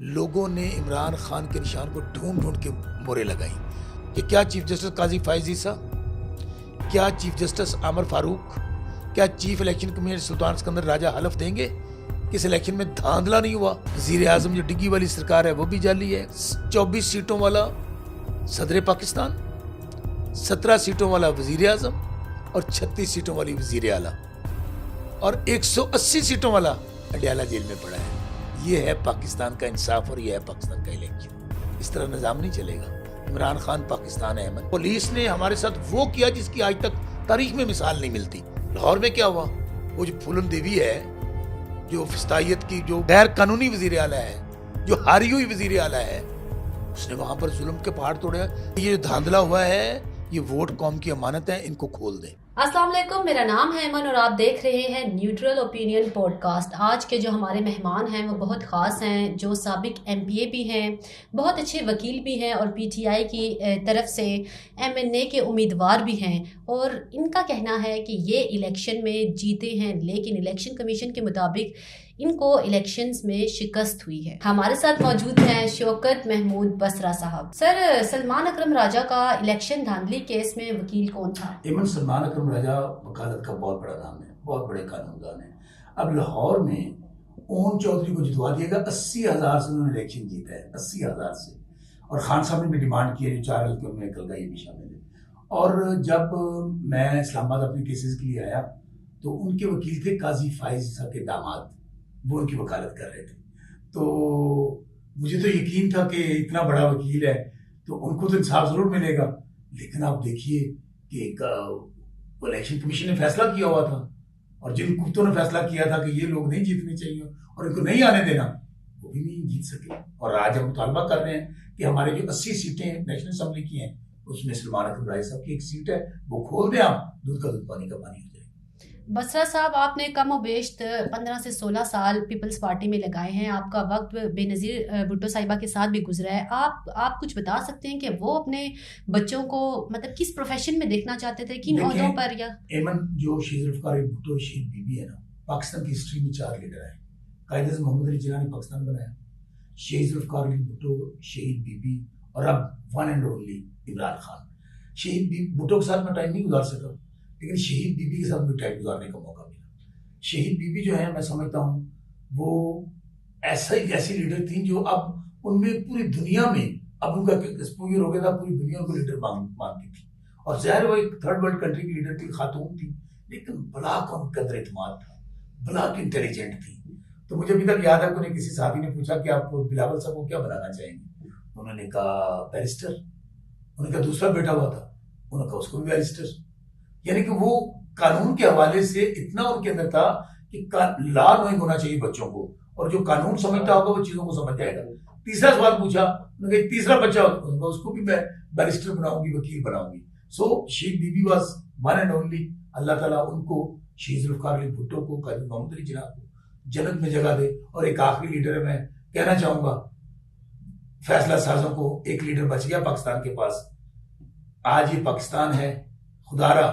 لوگوں نے عمران خان کے نشان کو ڈھونڈ ڈھونڈ کے مورے لگائی کہ کیا چیف جسٹس قاضی فائز عیسیٰ، کیا چیف جسٹس عامر فاروق، کیا چیف الیکشن کمیشنر سلطان سکندر راجہ حلف دیں گے کہ اس الیکشن میں دھاندلا نہیں ہوا؟ وزیر اعظم جو ڈگی والی سرکار ہے وہ بھی جعلی ہے، 24 سیٹوں والا صدر پاکستان، 17 سیٹوں والا وزیر اعظم اور 36 سیٹوں والی وزیر اعلیٰ اور 180 سیٹوں والا اڈیالہ جیل میں پڑا ہے۔ یہ ہے پاکستان کا انصاف اور یہ ہے پاکستان کا الیکشن۔ اس طرح نظام نہیں چلے گا۔ عمران خان پاکستان احمد، پولیس نے ہمارے ساتھ وہ کیا جس کی آج تک تاریخ میں مثال نہیں ملتی۔ لاہور میں کیا ہوا؟ وہ جو پھولن دیوی ہے، جو فستائیت کی جو غیر قانونی وزیر اعلیٰ ہے، جو ہاری ہوئی وزیر اعلیٰ ہے، اس نے وہاں پر ظلم کے پہاڑ توڑے۔ یہ جو دھاندلا ہوا ہے، یہ ووٹ قوم کی امانت ہے، ان کو کھول دیں۔ السلام علیکم، میرا نام ہے ایمن اور آپ دیکھ رہے ہیں نیوٹرل اوپینین پوڈ کاسٹ۔ آج کے جو ہمارے مہمان ہیں وہ بہت خاص ہیں، جو سابق ایم پی اے بھی ہیں، بہت اچھے وکیل بھی ہیں اور پی ٹی آئی کی طرف سے ایم این اے کے امیدوار بھی ہیں، اور ان کا کہنا ہے کہ یہ الیکشن میں جیتے ہیں لیکن الیکشن کمیشن کے مطابق ان کو الیکشنز میں شکست ہوئی ہے۔ ہمارے ساتھ موجود ہیں شوکت محمود بسرا صاحب۔ سر، سلمان اکرم راجہ کا الیکشن دھاندلی کیس میں وکیل کون تھا؟ ایمن سلمان اکرم راجہ وکالت کا بہت بڑا نام ہے، بہت بڑے قانون دان ہیں۔ اب لاہور میں اون چودھری کو جتوا دیا گیا، 80,000 سے انہوں نے الیکشن جیتا ہے، 80,000 سے، اور خان صاحب نے بھی ڈیمانڈ کی ہے جو 4 حلقوں میں نکل گیا، یہ بھی شامل ہے۔ اور جب میں اسلام آباد اپنے کیسز کے لیے آیا تو ان کے وکیل تھے قاضی فائز عیسیٰ کے داماد، وہ ان کی وکالت کر رہے تھے۔ تو مجھے تو یقین تھا کہ اتنا بڑا وکیل ہے تو ان کو تو انصاف ضرور ملے گا، لیکن آپ دیکھیے کہ الیکشن کمیشن نے فیصلہ کیا ہوا تھا، اور جن کتوں نے فیصلہ کیا تھا کہ یہ لوگ نہیں جیتنے چاہیے اور ان کو نہیں آنے دینا، وہ بھی نہیں جیت سکے۔ اور آج ہم مطالبہ کر رہے ہیں کہ ہمارے جو 80 سیٹیں نیشنل اسمبلی کی ہیں، اس میں سلمان اکرم راجہ صاحب کی ایک سیٹ ہے، وہ کھول دیں آپ، دودھ کا دودھ پانی کا پانی ہو جائے۔ بسرا صاحب، آپ نے کم و بیش 15 سے 16 سال پیپلز پارٹی میں لگائے ہیں، آپ کا وقت بے نظیر بھٹو صاحبہ کے ساتھ بھی گزرا ہے۔ آپ کچھ بتا سکتے ہیں کہ وہ اپنے بچوں کو مطلب کس پروفیشن میں دیکھنا چاہتے تھے، کن عہدوں پر؟ یا ایمن جو شہید ذوالفقار بھٹو شہید بی بی ہے نا، پاکستان کی ہسٹری میں 4 لیڈر آئے۔ قائد اعظم محمد علی جناح نے پاکستان بنایا، شہید ذوالفقار بھٹو، شہید بی بی، اور اب one only only Imran Khan. شہید بھٹو کے ساتھ میں ٹائم نہیں گزار سکا، لیکن شہید بی بی کے ساتھ بھی ٹائم گزارنے کا موقع ملا۔ شہید بی بی جو ہے، میں سمجھتا ہوں وہ ایسی لیڈر تھیں جو اب ان میں پوری دنیا میں، اب ان کا ایکسپوجر ہو گیا تھا، پوری دنیا کو لیڈر مانتی تھی، اور ظاہر وہ ایک تھرڈ ورلڈ کنٹری کی لیڈر تھی، خاتون تھی، لیکن بلا کا ان کے اندر اعتماد تھا، بلا کی انٹیلیجنٹ تھی۔ تو مجھے ابھی تک یاد ہے کہ کسی صحافی نے پوچھا کہ آپ بلاول صاحب کو کیا بنانا چاہیں گے، انہوں نے کہا بیرسٹر۔ انہوں نے کہا دوسرا بیٹا ہوا تھا، انہوں نے کہا اس کو بھی بیرسٹر۔ یعنی کہ وہ قانون کے حوالے سے اتنا ان کے اندر تھا کہ لا نوئنگ ہونا چاہیے بچوں کو، اور جو قانون سمجھتا ہوگا وہ چیزوں کو سمجھ جائے گا۔ تیسرا سوال پوچھا، انہوں نے کہا تیسرا بچہ ہوگا اس کو بھی میں بیرسٹر بناؤں گی، وکیل بناؤں گی۔ So Shaheed Bibi was one and only اونلی۔ اللہ تعالیٰ ان کو، شہید ذوالفقار علی بھٹو کو، قائد محمد علی جناح کو جنت میں جگہ دے۔ اور ایک آخری لیڈر ہے، میں کہنا چاہوں گا فیصلہ سازوں کو، ایک لیڈر بچ گیا پاکستان کے پاس، آج یہ پاکستان ہے، خدا را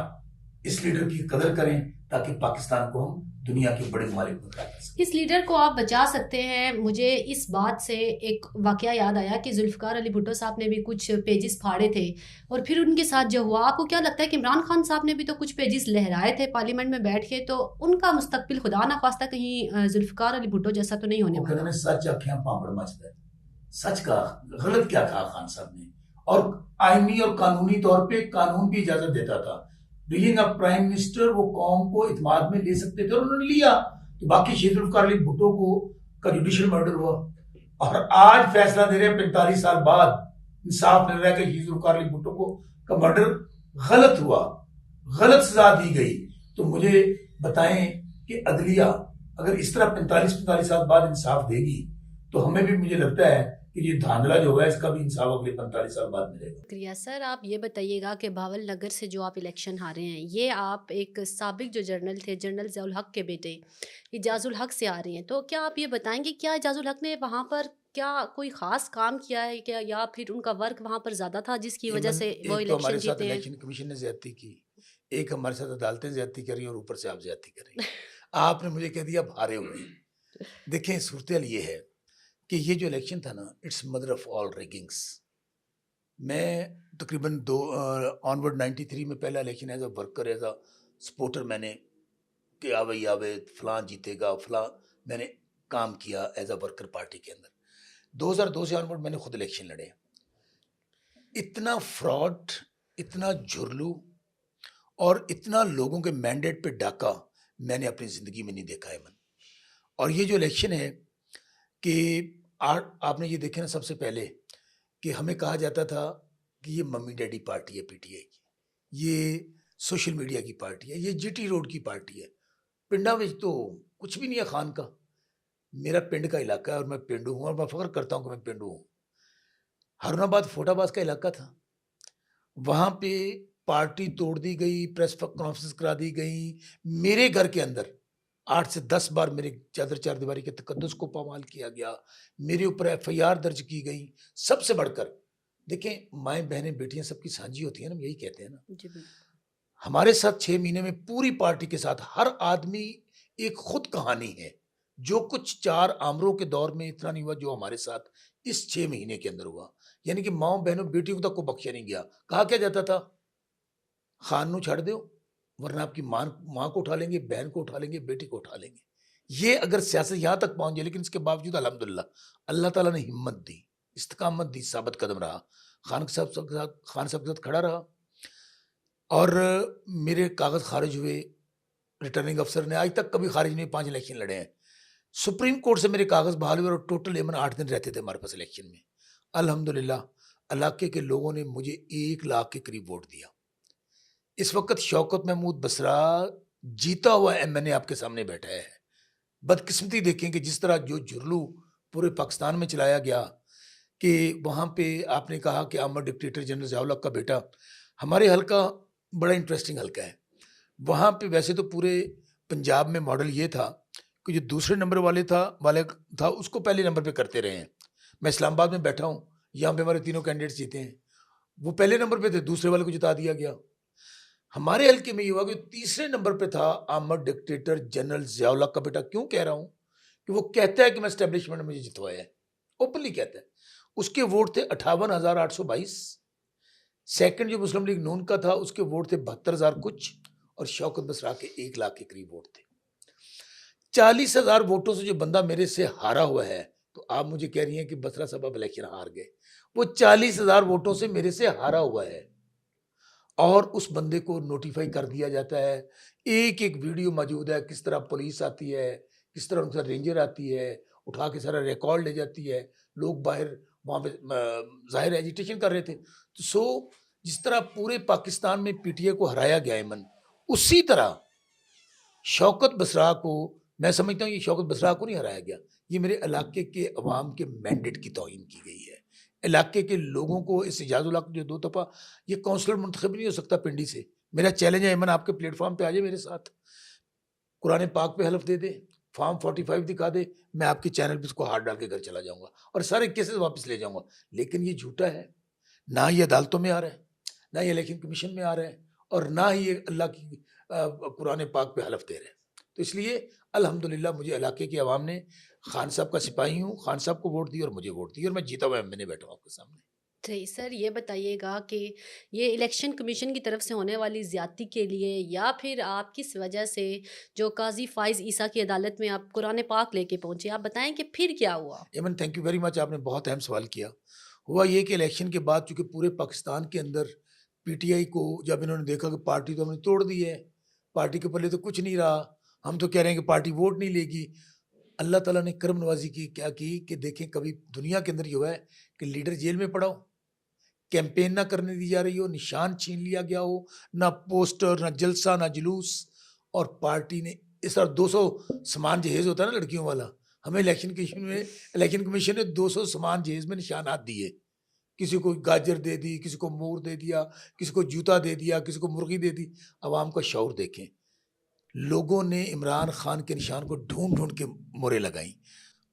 اس لیڈر کی قدر کریں تاکہ پاکستان کو ہم دنیا کے بڑے ممالک میں کر سکیں۔ اس لیڈر کو آپ بچا سکتے ہیں۔ مجھے اس بات سے ایک واقعہ یاد آیا کہ ذوالفقار علی بھٹو صاحب نے بھی کچھ پیجز پھاڑے تھے، اور پھر ان کے ساتھ جو ہوا، آپ کو کیا لگتا ہے کہ عمران خان صاحب نے بھی تو کچھ پیجز لہرائے تھے پارلیمنٹ میں بیٹھ کے، تو ان کا مستقبل خدا نخواستہ کہیں ذوالفقار علی بھٹو جیسا تو نہیں ہونے والا؟ وہ سچ آنکھیں پاپڑ مچتا ہے، سچ کا غلط کیا کہا خان صاحب نے، اور آئینی اور قانونی طور پہ قانون بھی اجازت دیتا تھا، بینگ اے پرائم منسٹر وہ قوم کو اعتماد میں لے سکتے تھے، اور انہوں نے لیا۔ تو باقی شہید ذوالفقار علی بھٹو کو کا جوڈیشل مرڈر ہوا، اور آج فیصلہ دے رہے ہیں 45 سال بعد انصاف مل رہا ہے کہ شہید ذوالفقار علی بھٹو کو کا مرڈر غلط ہوا، غلط سزا دی گئی۔ تو مجھے بتائیں کہ عدلیہ اگر اس طرح 45 سال بعد انصاف دے گی تو ہمیں بھی، مجھے لگتا ہے کہ یہ دھاندلا جو ہے اس کا بھی انصاف اگلے 45 سال بعد ملے گا۔ شکریہ سر۔ آپ یہ بتائیے گا کہ بھاول نگر سے جو آپ الیکشن ہارے ہیں، یہ آپ ایک سابق جو جنرل تھے، جنرل ضیاء الحق کے بیٹے اعجاز الحق سے آ رہے ہیں، تو کیا آپ یہ بتائیں گے کیا اعجاز الحق نے وہاں پر کیا کوئی خاص کام کیا ہے کیا، یا پھر ان کا ورک وہاں پر زیادہ تھا جس کی وجہ سے وہ الیکشن جیتے ہیں؟ الیکشن کمیشن نے زیادتی کی، ایک ہمارے ساتھ عدالتیں زیادتی کر رہی ہیں، اور اوپر سے آپ زیادتی کر رہی ہیں۔ آپ نے مجھے کہہ دیا آپ ہارے ہوئے ہیں۔ دیکھیں صورتحال یہ ہے کہ یہ جو الیکشن تھا نا اٹس مدر آف آل ریگنگس. میں تقریباً آنورڈ 93 میں پہلا election as a worker as a supporter میں نے کہ آوے فلاں جیتے گا فلاں، میں نے کام کیا ایز اے ورکر پارٹی کے اندر. 2002 سے آنورڈ میں نے خود الیکشن لڑے. اتنا فراڈ، اتنا جھرلو اور اتنا لوگوں کے مینڈیٹ پہ ڈاکہ میں نے اپنی زندگی میں نہیں دیکھا ہے من. اور یہ جو الیکشن ہے کہ آپ نے یہ دیکھے نا، سب سے پہلے کہ ہمیں کہا جاتا تھا کہ یہ ممی ڈیڈی پارٹی ہے پی ٹی آئی کی، یہ سوشل میڈیا کی پارٹی ہے، یہ جی ٹی روڈ کی پارٹی ہے. پنڈا میں تو کچھ بھی نہیں ہے خان کا. میرا پنڈ کا علاقہ ہے اور میں پنڈو ہوں، اور میں فخر کرتا ہوں کہ میں پنڈو ہوں. ہارون آباد فوٹا باز کا علاقہ تھا، وہاں پہ پارٹی توڑ دی گئی، پریس کانفرنس کرا دی گئی. میرے گھر کے اندر 8 سے 10 بار میرے چادر چار دیواری کے تقدس کو پامال کیا گیا، میرے اوپر ایف آئی آر درج کی گئی. سب سے بڑھ کر دیکھیں، مائیں بہنیں بیٹیاں سب کی سانجھی ہوتی ہیں نا، ہم یہی کہتے ہیں نا. جی بالکل. ہمارے ساتھ 6 مہینے میں پوری پارٹی کے ساتھ ہر آدمی ایک خود کہانی ہے. جو کچھ 4 آمروں کے دور میں اتنا نہیں ہوا جو ہمارے ساتھ اس 6 مہینے کے اندر ہوا. یعنی کہ ماؤں بہنوں بیٹیوں تک کو بخشا نہیں گیا. کہا کیا جاتا تھا، خان نو چھڑ دیو ورنہ آپ کی ماں کو اٹھا لیں گے، بہن کو اٹھا لیں گے، بیٹی کو اٹھا لیں گے. یہ اگر سیاست یہاں تک پہنچ جائے، لیکن اس کے باوجود الحمدللہ اللہ تعالیٰ نے ہمت دی، استقامت دی، ثابت قدم رہا، خان صاحب کے ساتھ کھڑا رہا. اور میرے کاغذ خارج ہوئے. ریٹرننگ افسر نے آج تک کبھی خارج نہیں، 5 الیکشن لڑے ہیں. سپریم کورٹ سے میرے کاغذ بحال ہوئے اور ٹوٹل ایمن 8 دن رہتے تھے ہمارے پاس الیکشن میں. الحمدللہ علاقے کے لوگوں نے مجھے 1 لاکھ کے قریب ووٹ دیا. اس وقت شوکت محمود بسرا جیتا ہوا ایم این اے آپ کے سامنے بیٹھا ہے. بدقسمتی دیکھیں کہ جس طرح جو جھرلو پورے پاکستان میں چلایا گیا، کہ وہاں پہ آپ نے کہا کہ عامر ڈکٹیٹر جنرل ضیاء الحق کا بیٹا. ہمارے حلقہ بڑا انٹرسٹنگ حلقہ ہے. وہاں پہ ویسے تو پورے پنجاب میں ماڈل یہ تھا کہ جو دوسرے نمبر والے تھا اس کو پہلے نمبر پہ کرتے رہے ہیں. میں اسلام آباد میں بیٹھا ہوں، یہاں پہ ہمارے تینوں کینڈیڈیٹس جیتے ہیں. وہ پہلے نمبر پہ تھے، دوسرے والے کو جتا دیا گیا. ہمارے حلقے میں یہ ہوا کہ تیسرے نمبر پہ تھا عامر ڈکٹیٹر جنرل ضیاء الحق کا بیٹا. کیوں کہہ رہا ہوں کہ وہ کہتا ہے کہ میں اسٹیبلشمنٹ نے مجھے جتوایا ہے، اوپنلی کہتا ہے. اس کے ووٹ تھے 58,822. سیکنڈ جو مسلم لیگ نون کا تھا اس کے ووٹ تھے 72,000 کچھ، اور شوکت بسرا کے 1 لاکھ کے قریب ووٹ تھے. 40,000 ووٹوں سے جو بندہ میرے سے ہارا ہوا ہے، تو آپ مجھے کہہ رہی ہیں کہ بسرا صاحب اب الیکشن ہار گئے. وہ 40,000 ووٹوں سے میرے سے ہارا ہوا ہے، اور اس بندے کو نوٹیفائی کر دیا جاتا ہے. ایک ویڈیو موجود ہے، کس طرح پولیس آتی ہے، کس طرح ان کا رینجر آتی ہے، اٹھا کے سارا ریکارڈ لے جاتی ہے. لوگ باہر وہاں پہ ظاہر ایجیٹیشن کر رہے تھے. تو جس طرح پورے پاکستان میں پی ٹی آئی کو ہرایا گیا ایمن، اسی طرح شوکت بسرا کو، میں سمجھتا ہوں یہ شوکت بسرا کو نہیں ہرایا گیا، یہ میرے علاقے کے عوام کے مینڈیٹ کی توہین کی گئی ہے. علاقے کے لوگوں کو اس اعجاز الحق جو 2 دفعہ یہ کونسلر منتخب نہیں ہو سکتا پنڈی سے. میرا چیلنج ہے ایمن، آپ کے پلیٹ فارم پہ آ جائے میرے ساتھ، قرآن پاک پہ حلف دے دے، فارم 45 دکھا دے، میں آپ کے چینل پہ اس کو ہاتھ ڈال کے گھر چلا جاؤں گا اور سارے کیسز واپس لے جاؤں گا. لیکن یہ جھوٹا ہے، نہ یہ عدالتوں میں آ رہا ہے، نہ یہ الیکشن کمیشن میں آ رہا ہے، اور نہ ہی یہ اللہ کی قرآن پاک پہ حلف دے رہے ہیں. تو اس لیے الحمدللہ مجھے علاقے کے عوام نے، خان صاحب کا سپاہی ہوں، خان صاحب کو ووٹ دی اور مجھے ووٹ دی، اور میں جیتا ہوا میں نے بیٹھا ہوں آپ کے سامنے. صحیح. سر یہ بتائیے گا کہ یہ الیکشن کمیشن کی طرف سے ہونے والی زیادتی کے لیے، یا پھر آپ کس وجہ سے جو قاضی فائز عیسیٰ کی عدالت میں آپ قرآن پاک لے کے پہنچے، آپ بتائیں کہ پھر کیا ہوا؟ Aiman thank you very much, آپ نے بہت اہم سوال کیا. ہوا یہ کہ الیکشن کے بعد چونکہ پورے پاکستان کے اندر پی ٹی آئی کو جب انہوں نے دیکھا کہ پارٹی تو ہم نے توڑ دی ہے، پارٹی کے پلے تو کچھ نہیں رہا، ہم تو کہہ رہے ہیں کہ پارٹی ووٹ نہیں لے گی. اللہ تعالیٰ نے کرم نوازی کی، کیا کی کہ دیکھیں کبھی دنیا کے اندر یہ ہوا ہے کہ لیڈر جیل میں پڑا ہو، کیمپین نہ کرنے دی جا رہی ہو، نشان چھین لیا گیا ہو، نہ پوسٹر، نہ جلسہ، نہ جلوس، اور پارٹی نے اس طرح 200 سامان جہیز ہوتا ہے نا لڑکیوں والا، ہمیں الیکشن کمیشن نے 200 سامان جہیز میں نشانات دیے. کسی کو گاجر دے دی، کسی کو مور دے دیا، کسی کو جوتا دے دیا، کسی کو مرغی دے دی. عوام کا شعور دیکھیں، لوگوں نے عمران خان کے نشان کو ڈھونڈ ڈھونڈ کے مورے لگائیں.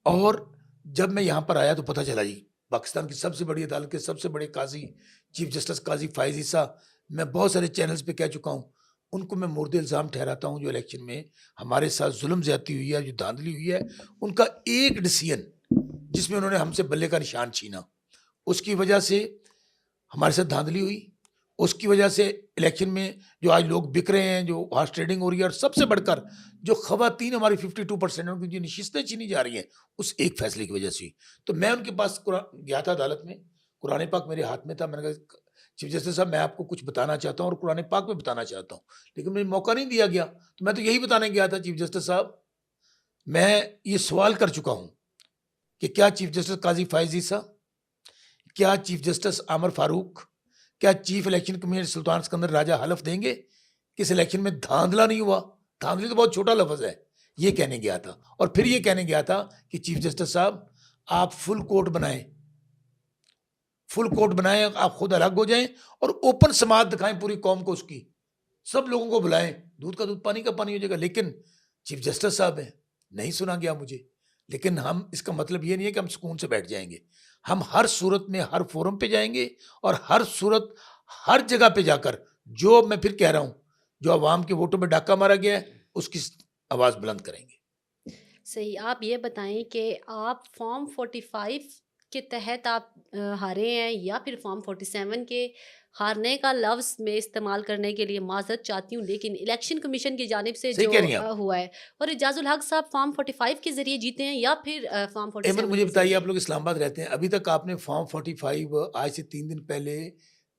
اور جب میں یہاں پر آیا تو پتہ چلا جی پاکستان کی سب سے بڑی عدالت کے سب سے بڑے قاضی چیف جسٹس قاضی فائز عیسیٰ، میں بہت سارے چینلز پہ کہہ چکا ہوں، ان کو میں مورد الزام ٹھہراتا ہوں جو الیکشن میں ہمارے ساتھ ظلم زیادتی ہوئی ہے، جو دھاندلی ہوئی ہے. ان کا ایک ڈیسیژن جس میں انہوں نے ہم سے بلے کا نشان چھینا. اس کی وجہ سے ہمارے ساتھ دھاندلی ہوئی. اس کی وجہ سے الیکشن میں جو آج لوگ بک رہے ہیں, جو ہارس ٹریڈنگ ہو رہی ہے, اور سب سے بڑھ کر جو خواتین ہماری 52% ان کی جو نشستیں چھینی جا رہی ہیں, اس ایک فیصلے کی وجہ سے. تو میں ان کے پاس گیا تھا عدالت میں, قرآن پاک میرے ہاتھ میں تھا. میں نے کہا چیف جسٹس صاحب میں آپ کو کچھ بتانا چاہتا ہوں اور قرآن پاک میں بتانا چاہتا ہوں, لیکن مجھے موقع نہیں دیا گیا. تو میں تو یہی بتانے گیا تھا چیف جسٹس صاحب, میں یہ سوال کر چکا ہوں کہ کیا چیف جسٹس قاضی فائز عیسیٰ, کیا چیف جسٹس عامر فاروق, کیا چیف الیکشن کمیشنر سلطان سکندر راجہ حلف دیں گے کہ اس الیکشن میں دھاندلا نہیں ہوا. دھاندلی تو بہت چھوٹا لفظ ہے. یہ کہنے گیا تھا, اور پھر یہ کہنے گیا تھا کہ چیف جسٹس صاحب آپ فل کورٹ بنائیں, آپ خود الگ ہو جائیں اور اوپن سماعت دکھائیں پوری قوم کو, اس کی سب لوگوں کو بلائیں, دودھ کا دودھ پانی کا پانی ہو جائے گا. لیکن چیف جسٹس صاحب ہیں, نہیں سنا گیا مجھے. لیکن ہم اس کا مطلب یہ نہیں ہے کہ ہم سکون سے بیٹھ جائیں گے. ہم ہر صورت میں ہر فورم پہ جائیں گے, اور ہر صورت ہر جگہ پہ جا کر, جو میں پھر کہہ رہا ہوں, جو عوام کے ووٹوں میں ڈاکہ مارا گیا ہے اس کی آواز بلند کریں گے. صحیح. آپ یہ بتائیں کہ آپ فارم 45 کے تحت آپ ہارے ہیں, یا پھر فارم 47 کے ہارنے کا لفظ میں استعمال کرنے کے لیے معذرت چاہتی ہوں, لیکن الیکشن کمیشن کی جانب سے جو ہوا ہے, اور اعجاز الحق صاحب فارم 45 کے ذریعے جیتے ہیں یا پھر فارم 47؟ ایمن مجھے بتائیے, آپ لوگ اسلام آباد رہتے ہیں, ابھی تک آپ نے فارم 45 آج سے 3 دن پہلے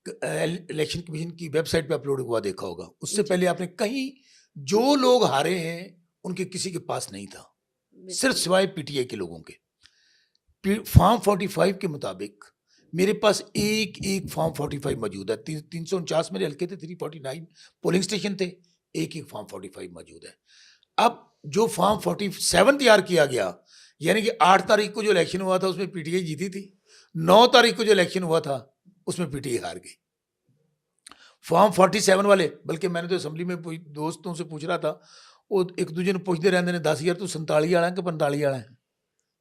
الیکشن کمیشن کی ویب سائٹ پہ اپلوڈ ہوا دیکھا ہوگا. اس سے پہلے آپ نے کہیں جو لوگ ہارے ہیں ان کے کسی کے پاس نہیں تھا, صرف سوائے پی ٹی آئی کے لوگوں کے. فارم 45 کے مطابق میرے پاس ایک فارم 45 موجود ہے. 349 میرے حلقے تھے, 349 پولنگ اسٹیشن تھے, ایک فارم 45 موجود ہے. اب جو فارم 47 تیار کیا گیا, یعنی کہ 8 تاریخ کو جو الیکشن ہوا تھا اس میں پی ٹی آئی جیتی تھی, 9 تاریخ کو جو الیکشن ہوا تھا اس میں پی ٹی آئی ہار گئی. فارم 47 والے, بلکہ میں نے تو اسمبلی میں دوستوں سے پوچھ رہا تھا, وہ ایک دوسرے نے پوچھتے رہتے ہیں 10 تو 47 والا ہے کہ 45 والا ہے,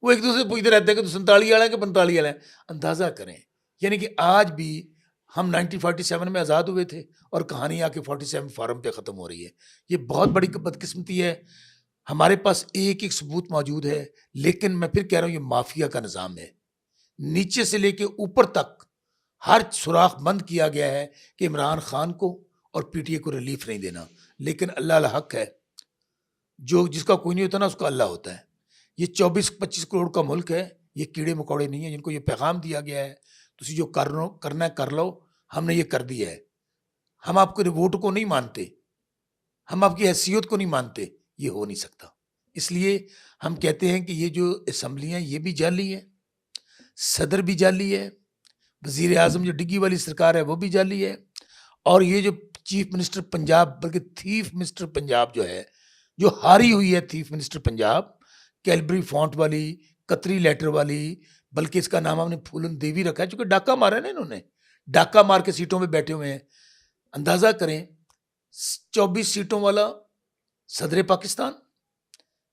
وہ ایک دوسرے سے پوچھتے رہتے ہیں کہ تو 47 والا ہے کہ 45 والا ہے. اندازہ کریں, یعنی کہ آج بھی ہم 1947 میں آزاد ہوئے تھے اور کہانی آ کے 47 فارم پہ ختم ہو رہی ہے. یہ بہت بڑی بدقسمتی ہے. ہمارے پاس ایک ثبوت موجود ہے, لیکن میں پھر کہہ رہا ہوں یہ مافیا کا نظام ہے. نیچے سے لے کے اوپر تک ہر سوراخ بند کیا گیا ہے کہ عمران خان کو اور پی ٹی اے کو ریلیف نہیں دینا. لیکن اللہ الحق ہے, جو جس کا کوئی نہیں ہوتا نا اس کا اللہ ہوتا ہے. یہ 24-25 کروڑ کا ملک ہے, یہ کیڑے مکوڑے نہیں ہیں جن کو یہ پیغام دیا گیا ہے تسی جو کرنا ہے کر لو. ہم نے یہ کر دیا ہے. ہم آپ کے ووٹ کو نہیں مانتے, ہم آپ کی حیثیت کو نہیں مانتے, یہ ہو نہیں سکتا. اس لیے ہم کہتے ہیں کہ یہ جو اسمبلیاں یہ بھی جعلی ہے, صدر بھی جعلی ہے, وزیر اعظم جو ڈگی والی سرکار ہے وہ بھی جعلی ہے, اور یہ جو چیف منسٹر پنجاب بلکہ تھیف منسٹر پنجاب جو ہے, جو ہاری ہوئی ہے تھیف منسٹر پنجاب, کیلبری فونٹ والی, قطری لیٹر والی, بلکہ اس کا نام ہم نے پھولن دیوی رکھا ہے چونکہ ڈاکہ مارا ہے نا, انہوں نے ڈاکہ مار کے سیٹوں پہ بیٹھے ہوئے ہیں. اندازہ کریں 24 سیٹوں والا صدر پاکستان,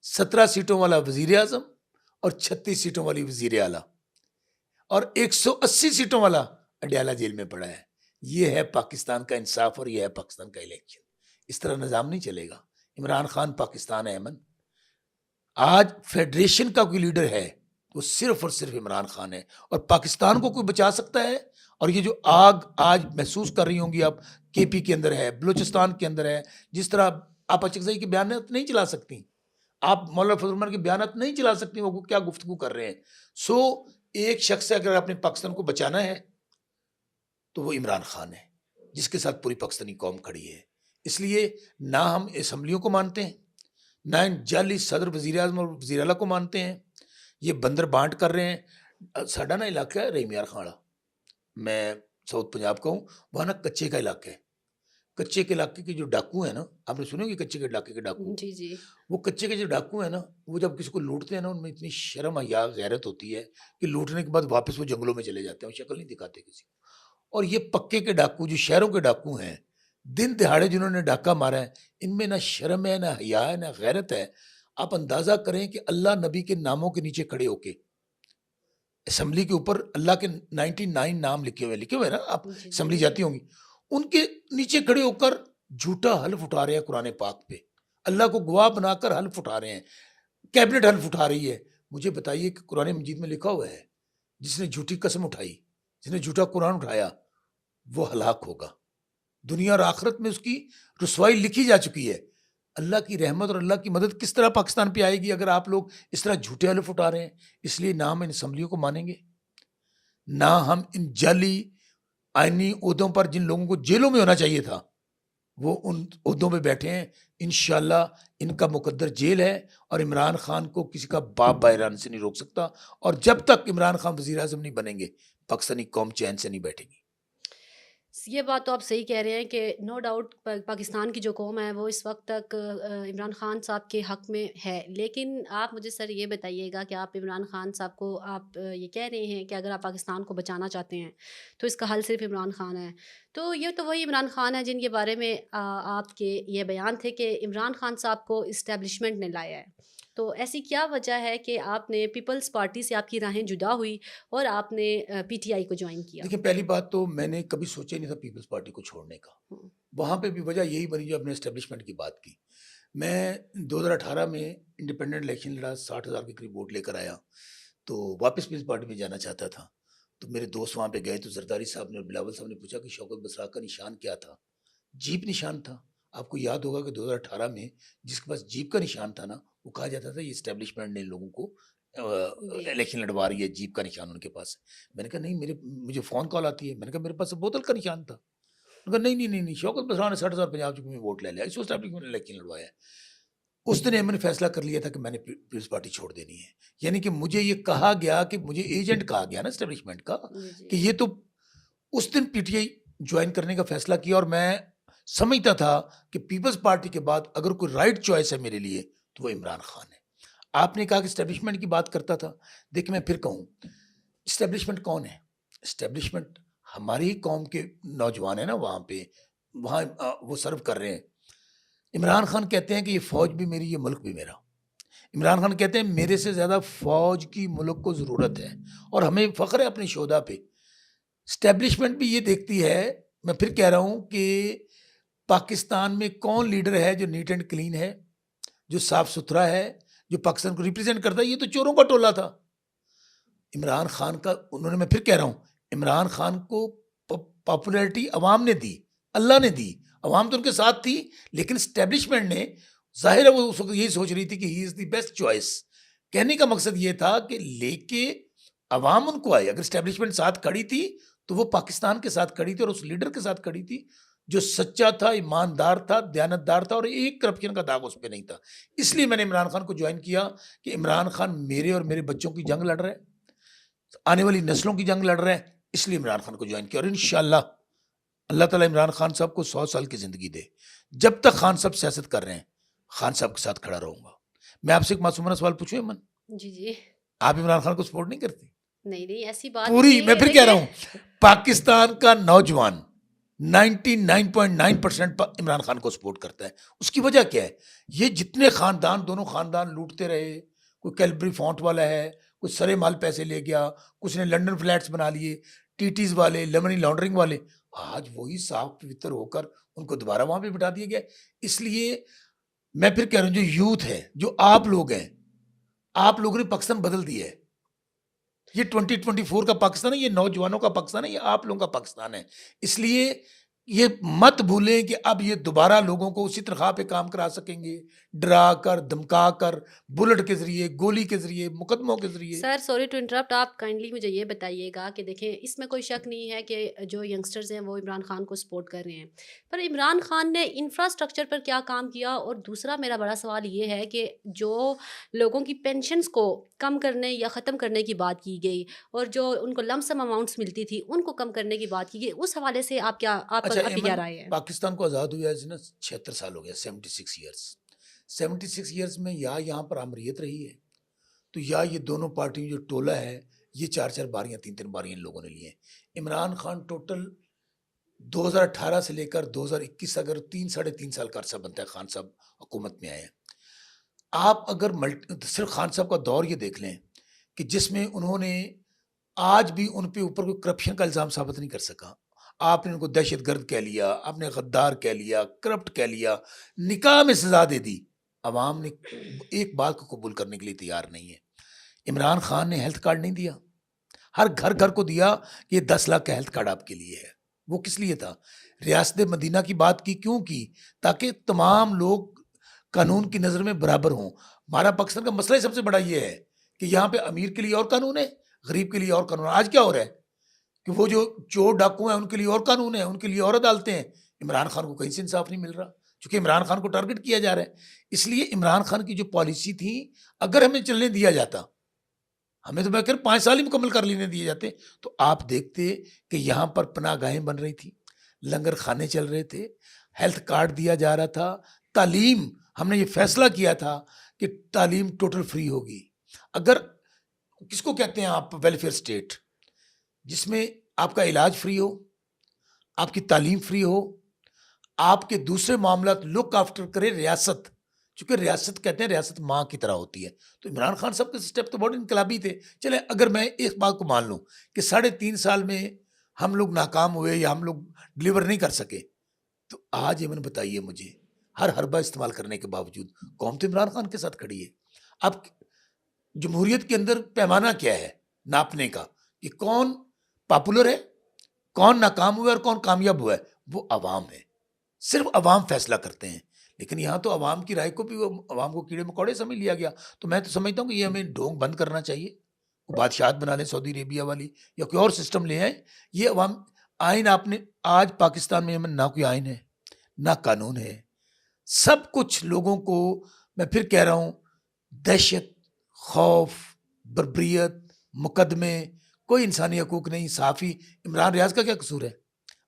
17 سیٹوں والا وزیر اعظم, اور 36 سیٹوں والی وزیر اعلیٰ, اور 180 سیٹوں والا اڈیالہ جیل میں پڑا ہے. یہ ہے پاکستان کا انصاف اور یہ ہے پاکستان کا الیکشن. اس طرح نظام نہیں چلے گا. عمران خان پاکستان ہے ایمن. آج فیڈریشن کا کوئی لیڈر ہے وہ صرف اور صرف عمران خان ہے, اور پاکستان کو کوئی بچا سکتا ہے. اور یہ جو آگ آج محسوس کر رہی ہوں گی آپ, کے پی کے اندر ہے, بلوچستان کے اندر ہے, جس طرح آپ اچکزئی کے بیانات نہیں چلا سکتی, آپ مولانا فضل الرحمان کے بیانات نہیں چلا سکتی, وہ کیا گفتگو کر رہے ہیں. ایک شخص سے اگر اپنے پاکستان کو بچانا ہے تو وہ عمران خان ہے, جس کے ساتھ پوری پاکستانی قوم کھڑی ہے. اس لیے نہ ہم اسمبلیوں کو مانتے ہیں, نہ ان جعلی صدر وزیر اعظم اور وزیر اعلیٰ کو مانتے ہیں. یہ بندر بانٹ کر رہے ہیں. ساڈا نا علاقہ ہے رحیم یار خاڑا, میں ساؤتھ پنجاب کا ہوں, وہاں نا کچے کا علاقہ ہے. کچے کے علاقے کے جو ڈاکو ہیں نا, آپ نے سنے ہو کہ کچے کے علاقے کے ڈاکو, جی وہ کچے کے جو ڈاکو ہیں نا, وہ جب کسی کو لوٹتے ہیں نا, ان میں اتنی شرم حیا غیرت ہوتی ہے کہ لوٹنے کے بعد واپس وہ جنگلوں میں چلے جاتے ہیں, شکل نہیں دکھاتے کسی کو. اور یہ پکے کے ڈاکو جو شہروں کے ڈاکو ہیں, دن دہاڑے جنہوں نے ڈاکہ مارا ہے, ان میں نہ شرم ہے, نہ حیا ہے, نہ غیرت ہے. آپ اندازہ کریں کہ اللہ نبی کے ناموں کے نیچے کھڑے ہو کے, اسمبلی کے اوپر اللہ کے 99 نام لکھے ہوئے نا, آپ اسمبلی جاتی ہوں گی, ان کے نیچے کھڑے ہو کر جھوٹا حلف اٹھا رہے ہیں قرآن پاک پہ, اللہ کو گواہ بنا کر حلف اٹھا رہے ہیں, کیبنٹ حلف اٹھا رہی ہے, مجھے بتائیے کہ قرآن مجید میں لکھا ہوا ہے جس نے جھوٹی قسم اٹھائی، جس نے جھوٹا قرآن اٹھایا، وہ ہلاک ہوگا. دنیا اور آخرت میں اس کی رسوائی لکھی جا چکی ہے. اللہ کی رحمت اور اللہ کی مدد کس طرح پاکستان پہ آئے گی اگر آپ لوگ اس طرح جھوٹے حلف اٹھا رہے ہیں؟ اس لیے نہ ہم ان اسمبلیوں کو مانیں گے، نہ ہم ان جعلی آئینی عہدوں پر جن لوگوں کو جیلوں میں ہونا چاہیے تھا وہ ان عہدوں پہ بیٹھے ہیں. انشاءاللہ ان کا مقدر جیل ہے، اور عمران خان کو کسی کا باپ باہران سے نہیں روک سکتا. اور جب تک عمران خان وزیر اعظم نہیں بنیں گے پاکستانی قوم چین سے نہیں بیٹھے گی. یہ بات تو آپ صحیح کہہ رہے ہیں کہ نو ڈاؤٹ پاکستان کی جو قوم ہے وہ اس وقت تک عمران خان صاحب کے حق میں ہے. لیکن آپ مجھے سر یہ بتائیے گا کہ آپ عمران خان صاحب کو آپ یہ کہہ رہے ہیں کہ اگر آپ پاکستان کو بچانا چاہتے ہیں تو اس کا حل صرف عمران خان ہے. تو یہ تو وہی عمران خان ہے جن کے بارے میں آپ کے یہ بیان تھے کہ عمران خان صاحب کو اسٹیبلشمنٹ نے لایا ہے. تو ایسی کیا وجہ ہے کہ آپ نے پیپلز پارٹی سے آپ کی راہیں جدا ہوئی اور آپ نے پی ٹی آئی کو جوائن کیا؟ دیکھیں، پہلی بات تو میں نے کبھی سوچا ہی نہیں تھا پیپلز پارٹی کو چھوڑنے کا. وہاں پہ بھی وجہ یہی بنی جو اپنے اسٹیبلشمنٹ کی بات کی. میں 2018 میں انڈیپینڈنٹ الیکشن لڑا، 60,000 کے قریب ووٹ لے کر آیا، تو واپس پیپلز پارٹی میں جانا چاہتا تھا. تو میرے دوست وہاں پہ گئے تو زرداری صاحب نے اور بلاول صاحب نے پوچھا کہ شوکت بسرا کا نشان کیا تھا؟ جیپ نشان تھا. آپ کو یاد ہوگا کہ 2018 میں جس کے پاس جیپ کا نشان تھا نا، وہ کہا جاتا تھا یہ اسٹیبلشمنٹ نے لوگوں کو الیکشن لڑوا رہی ہے، جیپ کا نشان ان کے پاس ہے. میں نے کہا نہیں، مجھے فون کال آتی ہے. میں نے کہا میرے پاس بوتل کا نشان تھا. انہوں نے کہا نہیں، شوکت بسرا نے 60,000 پنجاب چکے میں ووٹ لے لیا، اس کو اسٹیبلشمنٹ نے الیکشن لڑوایا ہے. اس دن میں نے فیصلہ کر لیا تھا کہ میں نے پیپلز پارٹی چھوڑ دینی ہے. یعنی کہ مجھے یہ کہا گیا کہ مجھے ایجنٹ کہا گیا نا اسٹیبلشمنٹ کا کہ یہ تو اس دن پی ٹی آئی جوائن کرنے کا فیصلہ کیا. اور میں سمجھتا تھا کہ پیپلز پارٹی کے بعد اگر کوئی رائٹ چوائس ہے میرے لیے تو وہ عمران خان ہے. آپ نے کہا کہ اسٹیبلشمنٹ کی بات کرتا تھا. دیکھیں میں پھر کہوں، اسٹیبلشمنٹ کون ہے؟ اسٹیبلشمنٹ ہماری ہی قوم کے نوجوان ہیں نا، وہاں وہ سرو کر رہے ہیں. عمران خان کہتے ہیں کہ یہ فوج بھی میری، یہ ملک بھی میرا. عمران خان کہتے ہیں میرے سے زیادہ فوج کی ملک کو ضرورت ہے، اور ہمیں فخر ہے اپنے شہداء پہ. اسٹیبلشمنٹ بھی یہ دیکھتی ہے، میں پھر کہہ رہا ہوں کہ پاکستان میں کون لیڈر ہے جو نیٹ اینڈ کلین ہے، جو صاف ستھرا ہے، جو پاکستان کو ریپرزینٹ کرتا ہے. یہ تو چوروں کا ٹولہ تھا. عمران خان کا انہوں نے، میں پھر کہہ رہا ہوں، عمران خان کو پاپولیرٹی عوام نے دی، اللہ نے دی. عوام تو ان کے ساتھ تھی، لیکن اسٹیبلشمنٹ نے، ظاہر ہے وہ اس وقت یہی سوچ رہی تھی کہ ہی از دی بیسٹ چوائس. کہنے کا مقصد یہ تھا کہ لے کے عوام ان کو آئے. اگر اسٹیبلشمنٹ ساتھ کھڑی تھی تو وہ پاکستان کے ساتھ کھڑی تھی اور اس لیڈر کے ساتھ کھڑی تھی جو سچا تھا، ایماندار تھا، دیانتدار تھا، اور ایک کرپشن کا داغ اس پہ نہیں تھا. اس لیے میں نے عمران خان کو جوائن کیا کہ عمران خان میرے اور میرے بچوں کی جنگ لڑ رہے ہیں، آنے والی نسلوں کی جنگ لڑ رہے ہیں. اس لیے عمران خان کو جوائن کیا. اور انشاءاللہ اللہ تعالیٰ عمران خان صاحب کو 100 سال کی زندگی دے. جب تک خان صاحب سیاست کر رہے ہیں خان صاحب کے ساتھ کھڑا رہوں گا. میں آپ سے ایک معصومانہ سوال پوچھوں ایمن؟ جی آپ عمران خان کو سپورٹ نہیں کرتی؟ نہیں ایسی بات پوری، میں پھر کہہ رہا ہوں، پاکستان کا نوجوان 99.9% عمران خان کو سپورٹ کرتا ہے. اس کی وجہ کیا ہے؟ یہ جتنے خاندان، دونوں خاندان لوٹتے رہے، کوئی کیلبری فونٹ والا ہے، کوئی سرے مال پیسے لے گیا، کچھ نے لنڈن فلیٹس بنا لیے، ٹی ٹیز والے، منی لانڈرنگ والے، آج وہی صاف پوتر ہو کر ان کو دوبارہ وہاں پہ بٹھا دیا گیا. اس لیے میں پھر کہہ رہا ہوں، جو یوتھ ہے، جو آپ لوگ ہیں، آپ لوگوں نے پاکستان بدل دیا ہے. یہ 2024 کا پاکستان ہے، یہ نوجوانوں کا پاکستان ہے، یہ آپ لوگوں کا پاکستان ہے. اس لیے یہ مت بھولیں کہ اب یہ دوبارہ لوگوں کو اسی تنخواہ پہ کام کرا سکیں گے، ڈرا کر، دھمکا کر، بلٹ کے ذریعے، گولی کے ذریعے، مقدموں کے ذریعے. سر سوری ٹو انٹرپٹ، آپ کائنڈلی مجھے یہ بتائیے گا کہ دیکھیں اس میں کوئی شک نہیں ہے کہ جو ینگسٹرز ہیں وہ عمران خان کو سپورٹ کر رہے ہیں، پر عمران خان نے انفراسٹرکچر پر کیا کام کیا؟ اور دوسرا میرا بڑا سوال یہ ہے کہ جو لوگوں کی پینشنز کو کم کرنے یا ختم کرنے کی بات کی گئی، اور جو ان کو لم سم اماؤنٹس ملتی تھی ان کو کم کرنے کی بات کی گئی، اس حوالے سے آپ کی کیا رائے ہے؟ پاکستان کو آزاد ہوا ہے نا 76 سال ہو گیا، 76 ایئرس. 76 ایئرس میں یا یہاں پر امریت رہی ہے، تو یا یہ دونوں پارٹیوں جو ٹولہ ہے، یہ 4 باریاں، 3 باریاں ان لوگوں نے لی ہیں. عمران خان ٹوٹل 2018 سے لے کر 2021 اگر 3.5 سال کا عرصہ بنتا ہے خان صاحب حکومت میں آئے ہیں. آپ اگر صرف خان صاحب کا دور یہ دیکھ لیں کہ جس میں انہوں نے آج بھی ان پہ اوپر کوئی کرپشن کا الزام ثابت نہیں کر سکا. آپ نے ان کو دہشت گرد کہہ لیا، آپ نے غدار کہہ لیا، کرپٹ کہہ لیا، نکاح میں سزا دے دی. عوام نے ایک بات کو قبول کرنے کے لیے تیار نہیں ہے. عمران خان نے ہیلتھ کارڈ نہیں دیا، ہر گھر گھر کو دیا کہ یہ 10 لاکھ کا ہیلتھ کارڈ آپ کے لیے ہے. وہ کس لیے تھا؟ ریاست مدینہ کی بات کی کیوں کی؟ تاکہ تمام لوگ قانون کی نظر میں برابر ہوں. ہمارا پاکستان کا مسئلہ سب سے بڑا یہ ہے کہ یہاں پہ امیر کے لیے اور قانون ہے، غریب کے لیے اور قانون ہے. آج کیا ہو رہا ہے کہ وہ جو چور ڈاکو ہیں ان کے لیے اور قانون ہے، ان کے لیے اور عدالتیں ہیں. عمران خان کو کہیں سے انصاف نہیں مل رہا چونکہ عمران خان کو ٹارگٹ کیا جا رہا ہے. اس لیے عمران خان کی جو پالیسی تھی اگر ہمیں چلنے دیا جاتا، ہمیں تو میں کہہ 5 سال ہی مکمل کر لینے دیے جاتے، تو آپ دیکھتے کہ یہاں پر پناہ گاہیں بن رہی تھی، لنگر خانے چل رہے تھے، ہیلتھ کارڈ دیا جا رہا تھا، تعلیم ہم نے یہ فیصلہ کیا تھا کہ تعلیم ٹوٹل فری ہوگی. اگر کس کو کہتے ہیں آپ ویلفیئر اسٹیٹ، جس میں آپ کا علاج فری ہو، آپ کی تعلیم فری ہو، آپ کے دوسرے معاملات لک آفٹر کرے ریاست. چونکہ ریاست کہتے ہیں ریاست ماں کی طرح ہوتی ہے. تو عمران خان صاحب کے سٹیپ تو بہت انقلابی تھے. چلے اگر میں ایک بات کو مان لوں کہ 3.5 سال میں ہم لوگ ناکام ہوئے یا ہم لوگ ڈلیور نہیں کر سکے، تو آج ایمن بتائیے مجھے، ہر حربہ استعمال کرنے کے باوجود قوم تو عمران خان کے ساتھ کھڑی ہے. اب جمہوریت کے اندر پیمانہ کیا ہے ناپنے کا کہ کون پاپولر ہے، کون ناکام ہوا ہے اور کون کامیاب ہوا ہے؟ وہ عوام ہے. صرف عوام فیصلہ کرتے ہیں. لیکن یہاں تو عوام کی رائے کو بھی عوام کو کیڑے مکوڑے سمجھ لیا گیا. تو میں تو سمجھتا ہوں کہ یہ ہمیں ڈھونگ بند کرنا چاہیے. بادشاہت بنا لیں سعودی عربیہ والی یا کوئی اور سسٹم لے آئیں. یہ عوام آئین آپ نے آج پاکستان میں نہ کوئی آئین ہے نہ قانون ہے. سب کچھ لوگوں کو میں پھر کہہ رہا ہوں دہشت، خوف، بربریت، مقدمے، کوئی انسانی حقوق نہیں. صحافی عمران ریاض کا کیا قصور ہے؟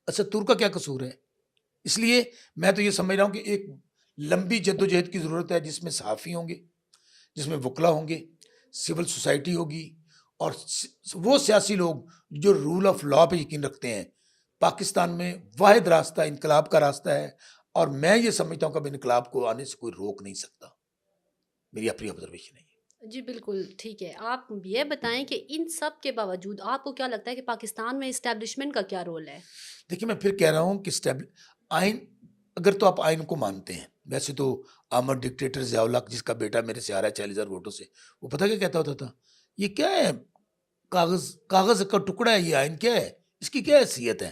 اسد تور کا کیا قصور ہے؟ اس لیے میں تو یہ سمجھ رہا ہوں کہ ایک لمبی جدوجہد کی ضرورت ہے جس میں صحافی ہوں گے، جس میں وکلا ہوں گے، سول سوسائٹی ہوگی اور وہ سیاسی لوگ جو رول آف لا پہ یقین رکھتے ہیں. پاکستان میں واحد راستہ انقلاب کا راستہ ہے اور میں یہ سمجھتا ہوں کہ اب انقلاب کو آنے سے کوئی روک نہیں سکتا. میری اپنی آبزرویشن ہے. جی بالکل ٹھیک ہے. آپ یہ بتائیں کہ ان سب کے باوجود آپ کو کیا لگتا ہے کہ پاکستان میں اسٹیبلشمنٹ کا کیا رول ہے؟ دیکھیے میں پھر کہہ رہا ہوں کہ آئین، اگر تو آپ آئین کو مانتے ہیں، ویسے تو آمر ڈکٹیٹر ضیاء الحق جس کا بیٹا میرے سے آ رہا ہے 40,000 ووٹوں سے، وہ پتہ کیا کہتا ہوتا تھا؟ یہ کیا ہے؟ کاغذ کا ٹکڑا ہے، یہ آئین کیا ہے؟ اس کی کیا حیثیت ہے؟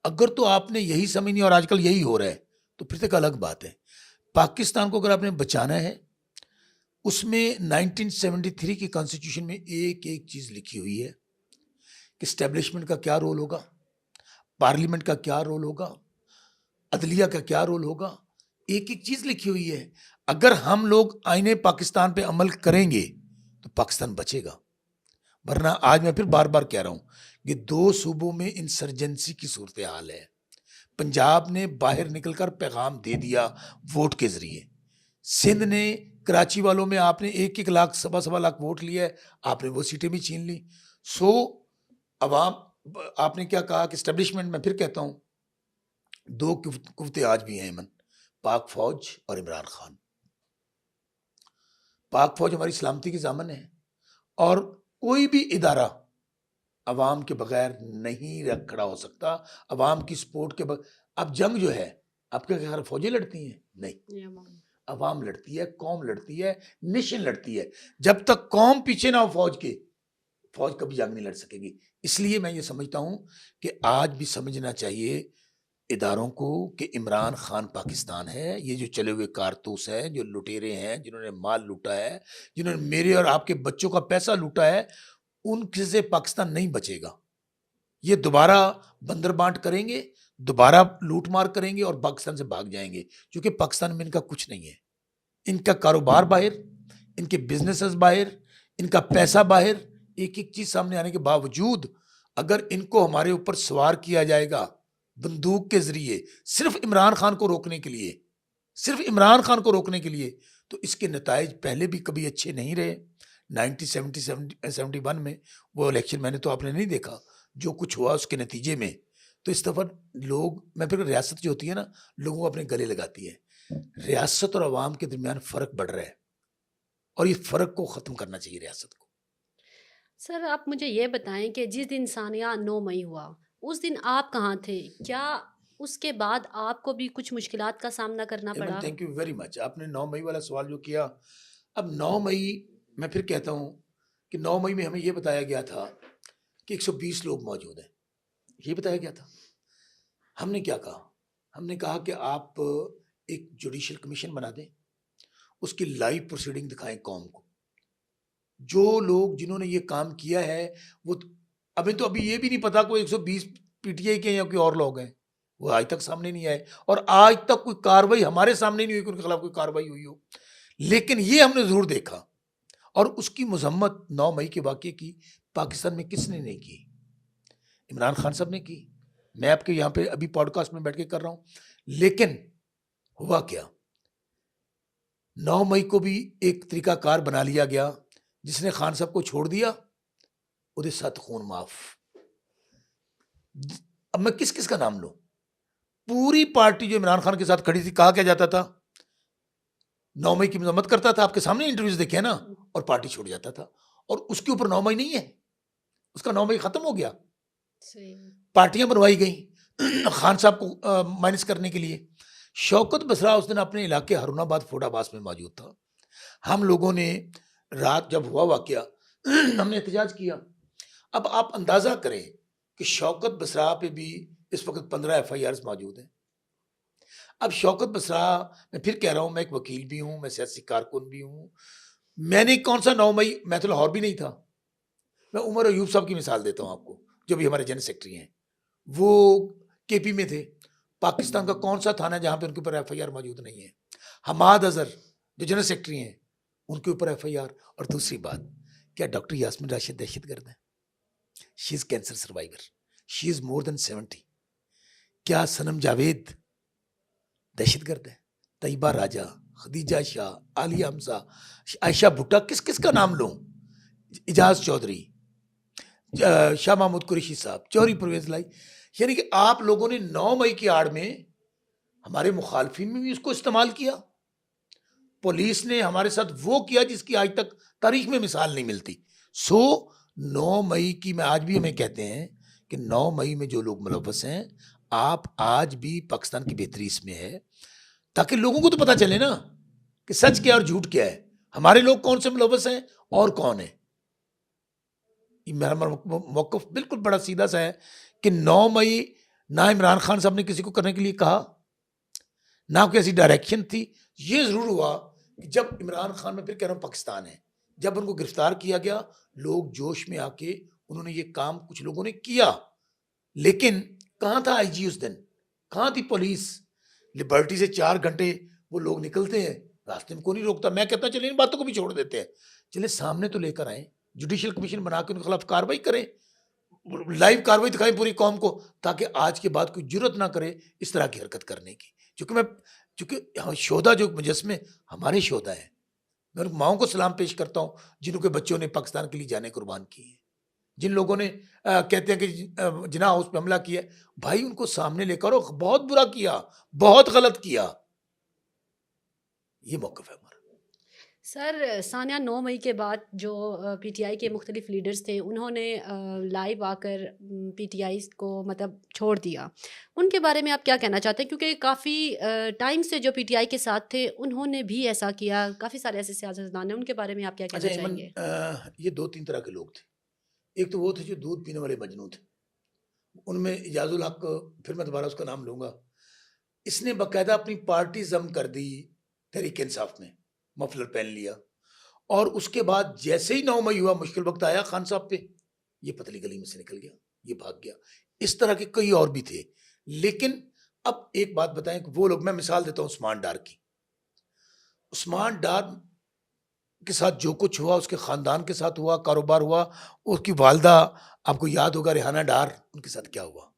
اگر تو آپ نے یہی سمجھنی اور آج کل یہی ہو رہا ہے تو پھر تک الگ بات ہے. پاکستان کو اگر آپ نے بچانا ہے، اس میں 1973 کی کانسٹیٹیوشن میں ایک ایک چیز لکھی ہوئی ہے کہ اسٹیبلشمنٹ کا کیا رول ہوگا، پارلیمنٹ کا کیا رول ہوگا، عدلیہ کا کیا رول ہوگا. ایک ایک چیز لکھی ہوئی ہے. اگر ہم لوگ آئین پاکستان پہ عمل کریں گے تو پاکستان بچے گا. ورنہ آج میں پھر بار بار کہہ رہا ہوں کہ 2 صوبوں میں انسرجنسی کی صورتحال ہے. پنجاب نے باہر نکل کر پیغام دے دیا ووٹ کے ذریعے. سندھ نے کراچی والوں میں آپ نے 1 لاکھ 1.25 لاکھ ووٹ لیا ہے، آپ نے وہ سیٹیں بھی چھین لی. سو عوام، آپ نے کیا کہا کہ اسٹیبلشمنٹ، میں پھر کہتا ہوں 2 قوتیں آج بھی ہیں ایمن، پاک فوج اور عمران خان. پاک فوج ہماری سلامتی کی ضامن ہے اور کوئی بھی ادارہ عوام کے بغیر نہیں کھڑا ہو سکتا، عوام کی سپورٹ کے بغیر. اب جنگ جو ہے آپ کے خیال فوجیں لڑتی ہیں؟ نہیں، عوام لڑتی ہے، قوم لڑتی ہے، نیشن لڑتی ہے. جب تک قوم پیچھے نہ ہو فوج کے، فوج کبھی جنگ نہیں لڑ سکے گی. اس لیے میں یہ سمجھتا ہوں کہ آج بھی سمجھنا چاہیے اداروں کو کہ عمران خان پاکستان ہے. یہ جو چلے ہوئے کارتوس ہیں، جو لٹیرے ہیں، جنہوں نے مال لوٹا ہے، جنہوں نے میرے اور آپ کے بچوں کا پیسہ لوٹا ہے، ان سے پاکستان نہیں بچے گا. یہ دوبارہ بندر بانٹ کریں گے، دوبارہ لوٹ مار کریں گے اور پاکستان سے بھاگ جائیں گے. کیونکہ پاکستان میں ان کا کچھ نہیں ہے. ان کا کاروبار باہر، ان کے بزنسز باہر، ان کا پیسہ باہر. ایک ایک چیز سامنے آنے کے باوجود اگر ان کو ہمارے اوپر سوار کیا جائے گا بندوق کے ذریعے صرف عمران خان کو روکنے کے لیے، صرف عمران خان کو روکنے کے لیے، تو اس کے نتائج پہلے بھی کبھی اچھے نہیں رہے. 1971 میں وہ الیکشن میں نے تو آپ نے نہیں دیکھا جو کچھ ہوا اس کے نتیجے میں. تو اس دفعہ لوگ، میں پھر ریاست جو ہوتی ہے نا لوگوں کو اپنے گلے لگاتی ہے. ریاست اور عوام کے درمیان فرق بڑھ رہا ہے اور یہ فرق کو ختم کرنا چاہیے ریاست کو. سر آپ مجھے یہ بتائیں کہ جس دن سانیہ 9 مئی ہوا اس دن آپ کہاں تھے؟ کیا اس کے بعد آپ کو بھی کچھ مشکلات کا سامنا کرنا پڑا؟ Thank you very much. آپ نے 9 مئی والا سوال جو کیا، اب 9 مئی میں پھر کہتا ہوں کہ 9 مئی میں ہمیں یہ بتایا گیا تھا کہ 120 لوگ موجود ہیں، یہ بتایا گیا تھا. ہم نے کیا کہا؟ ہم نے کہا کہ آپ ایک جوڈیشل کمیشن بنا دیں، اس کی لائیو پروسیڈنگ دکھائیں قوم کو. جو لوگ جنہوں نے یہ کام کیا ہے وہ ابھی یہ بھی نہیں پتا کوئی 120 پی ٹی آئی کے یا کوئی اور لوگ ہیں، وہ آج تک سامنے نہیں آئے، اور آج تک کوئی کاروائی ہمارے سامنے نہیں ہوئی کہ ان کے خلاف کوئی کاروائی ہوئی ہو. لیکن یہ ہم نے ضرور دیکھا، اور اس کی مذمت 9 مئی کے واقعے کی پاکستان میں کس نے نہیں کی؟ عمران خان صاحب نے کی. میں آپ کے یہاں پہ ابھی پوڈ کاسٹ میں بیٹھ کے کر رہا ہوں. لیکن ہوا کیا؟ 9 مئی کو بھی ایک طریقہ کار بنا لیا گیا، جس نے خان صاحب کو چھوڑ دیا وہ ساتھ خون معاف. اب میں کس کس کا نام لوں؟ پوری پارٹی جو عمران خان کے ساتھ کھڑی تھی، کہا کیا جاتا تھا؟ 9 مئی کی مذمت کرتا تھا، آپ کے سامنے انٹرویوز دیکھے نا، اور پارٹی چھوڑ جاتا تھا. اور اس کے اوپر 9 مئی نہیں ہے، اس کا 9 مئی ختم ہو گیا. پارٹیاں بنوائی گئیں خان صاحب کو مائنس کرنے کے لیے. شوکت بسرا اس دن اپنے علاقے ہارون آباد فوڈ آباس میں موجود تھا. ہم لوگوں نے رات جب ہوا واقعہ ہم نے احتجاج کیا. اب آپ اندازہ کریں کہ شوکت بسرا پہ بھی اس وقت 15 ایف آئی آرز موجود ہیں. اب شوکت بسرا، میں پھر کہہ رہا ہوں، میں ایک وکیل بھی ہوں، میں سیاسی کارکن بھی ہوں. میں نے کون سا 9 مئی، میں تو لاہور بھی نہیں تھا. میں عمر ایوب صاحب کی مثال دیتا ہوں آپ کو، جو بھی ہمارے جنرل سیکرٹری ہیں. وہ کے پی میں تھے. پاکستان کا کون سا تھانہ جہاں پہ ان کے اوپر ایف آئی آر موجود نہیں ہے؟ حماد اظہر جو جنرل سیکرٹری ہیں، ان کے اوپر ایف آئی آر. اور دوسری بات، کیا ڈاکٹر یاسمین راشد دہشت گرد ہیں؟ شی از کینسر سروائیور، شی از مور دین 70. کیا صنم جاوید دہشت گرد ہے؟ طیبہ راجہ، خدیجہ شاہ، عالیہ حمزہ، عائشہ بھٹا، کس کس کا نام لوں؟ اجاز چودھری، شاہ محمود قریشی صاحب، چوہری پرویز لائی. یعنی کہ آپ لوگوں نے 9 مئی کی آڑ میں ہمارے مخالفین میں بھی اس کو استعمال کیا. پولیس نے ہمارے ساتھ وہ کیا جس کی آج تک تاریخ میں مثال نہیں ملتی. 9 مئی کی میں آج بھی ہمیں کہتے ہیں کہ 9 مئی میں جو لوگ ملوث ہیں، آپ آج بھی پاکستان کی بہتری اس میں ہے، تاکہ لوگوں کو تو پتہ چلے نا کہ سچ کیا اور جھوٹ کیا ہے، ہمارے لوگ کون سے ملوث ہیں اور کون ہیں. میرا موقف بالکل بڑا سیدھا سا ہے کہ 9 مئی نہ عمران خان صاحب نے کسی کو کرنے کے لیے کہا، نہ کوئی ایسی ڈائریکشن تھی. یہ ضرور ہوا کہ جب عمران خان، میں پھر کہہ رہا ہوں پاکستان ہے، جب ان کو گرفتار کیا گیا، لوگ جوش میں آ کے انہوں نے یہ کام کچھ لوگوں نے کیا. لیکن کہاں تھا آئی جی اس دن؟ کہاں تھی پولیس؟ لبرٹی سے 4 گھنٹے وہ لوگ نکلتے ہیں، راستے میں کوئی نہیں روکتا. میں کہتا ہوں چلے ان باتوں کو بھی چھوڑ دیتے ہیں، چلے سامنے تو لے کر آئیں، جوڈیشل کمیشن بنا کے ان کے خلاف کاروائی کریں، لائیو کاروائی دکھائیں پوری قوم کو، تاکہ آج کے بعد کوئی جرت نہ کرے اس طرح کی حرکت کرنے کی. چونکہ شہدا جو مجسمے ہمارے شہدا ہیں، میں ان ماؤں کو سلام پیش کرتا ہوں جنہوں کے بچوں نے پاکستان کے لیے جانیں قربان کی ہیں. جن لوگوں نے کہتے ہیں کہ جناح ہاؤس پہ حملہ کیا، بھائی ان کو سامنے لے کر بہت برا کیا، بہت غلط کیا. یہ موقف ہے ہمارا. سر ثانیہ، 9 مئی کے بعد جو پی ٹی آئی کے مختلف لیڈرز تھے، انہوں نے لائیو آ کر پی ٹی آئی کو مطلب چھوڑ دیا. ان کے بارے میں آپ کیا کہنا چاہتے ہیں؟ کیونکہ کافی ٹائم سے جو پی ٹی آئی کے ساتھ تھے انہوں نے بھی ایسا کیا، کافی سارے ایسے سیاستدان ہیں، ان کے بارے میں آپ کیا کہنا چاہیں گے؟ یہ 2-3 طرح کے لوگ تھے. ایک تو وہ تھے جو دودھ پینے والے مجنوں تھے. ان میں اجاز الحق، پھر میں دوبارہ اس کا نام لوں گا، اس نے باقاعدہ اپنی پارٹی ضم کر دی تحریک انصاف میں، مفلر پہن لیا، اور اس کے بعد جیسے ہی 9 مئی ہوا، مشکل وقت آیا خان صاحب پہ، یہ پتلی گلی میں سے نکل گیا، یہ بھاگ گیا. اس طرح کے کئی اور بھی تھے. لیکن اب ایک بات بتائیں کہ وہ لوگ، میں مثال دیتا ہوں عثمان ڈار کی. عثمان ڈار کے ساتھ جو کچھ ہوا، اس کے خاندان کے ساتھ ہوا، کاروبار ہوا. اس کی والدہ، آپ کو یاد ہوگا ریحانہ ڈار، ان کے ساتھ کیا ہوا.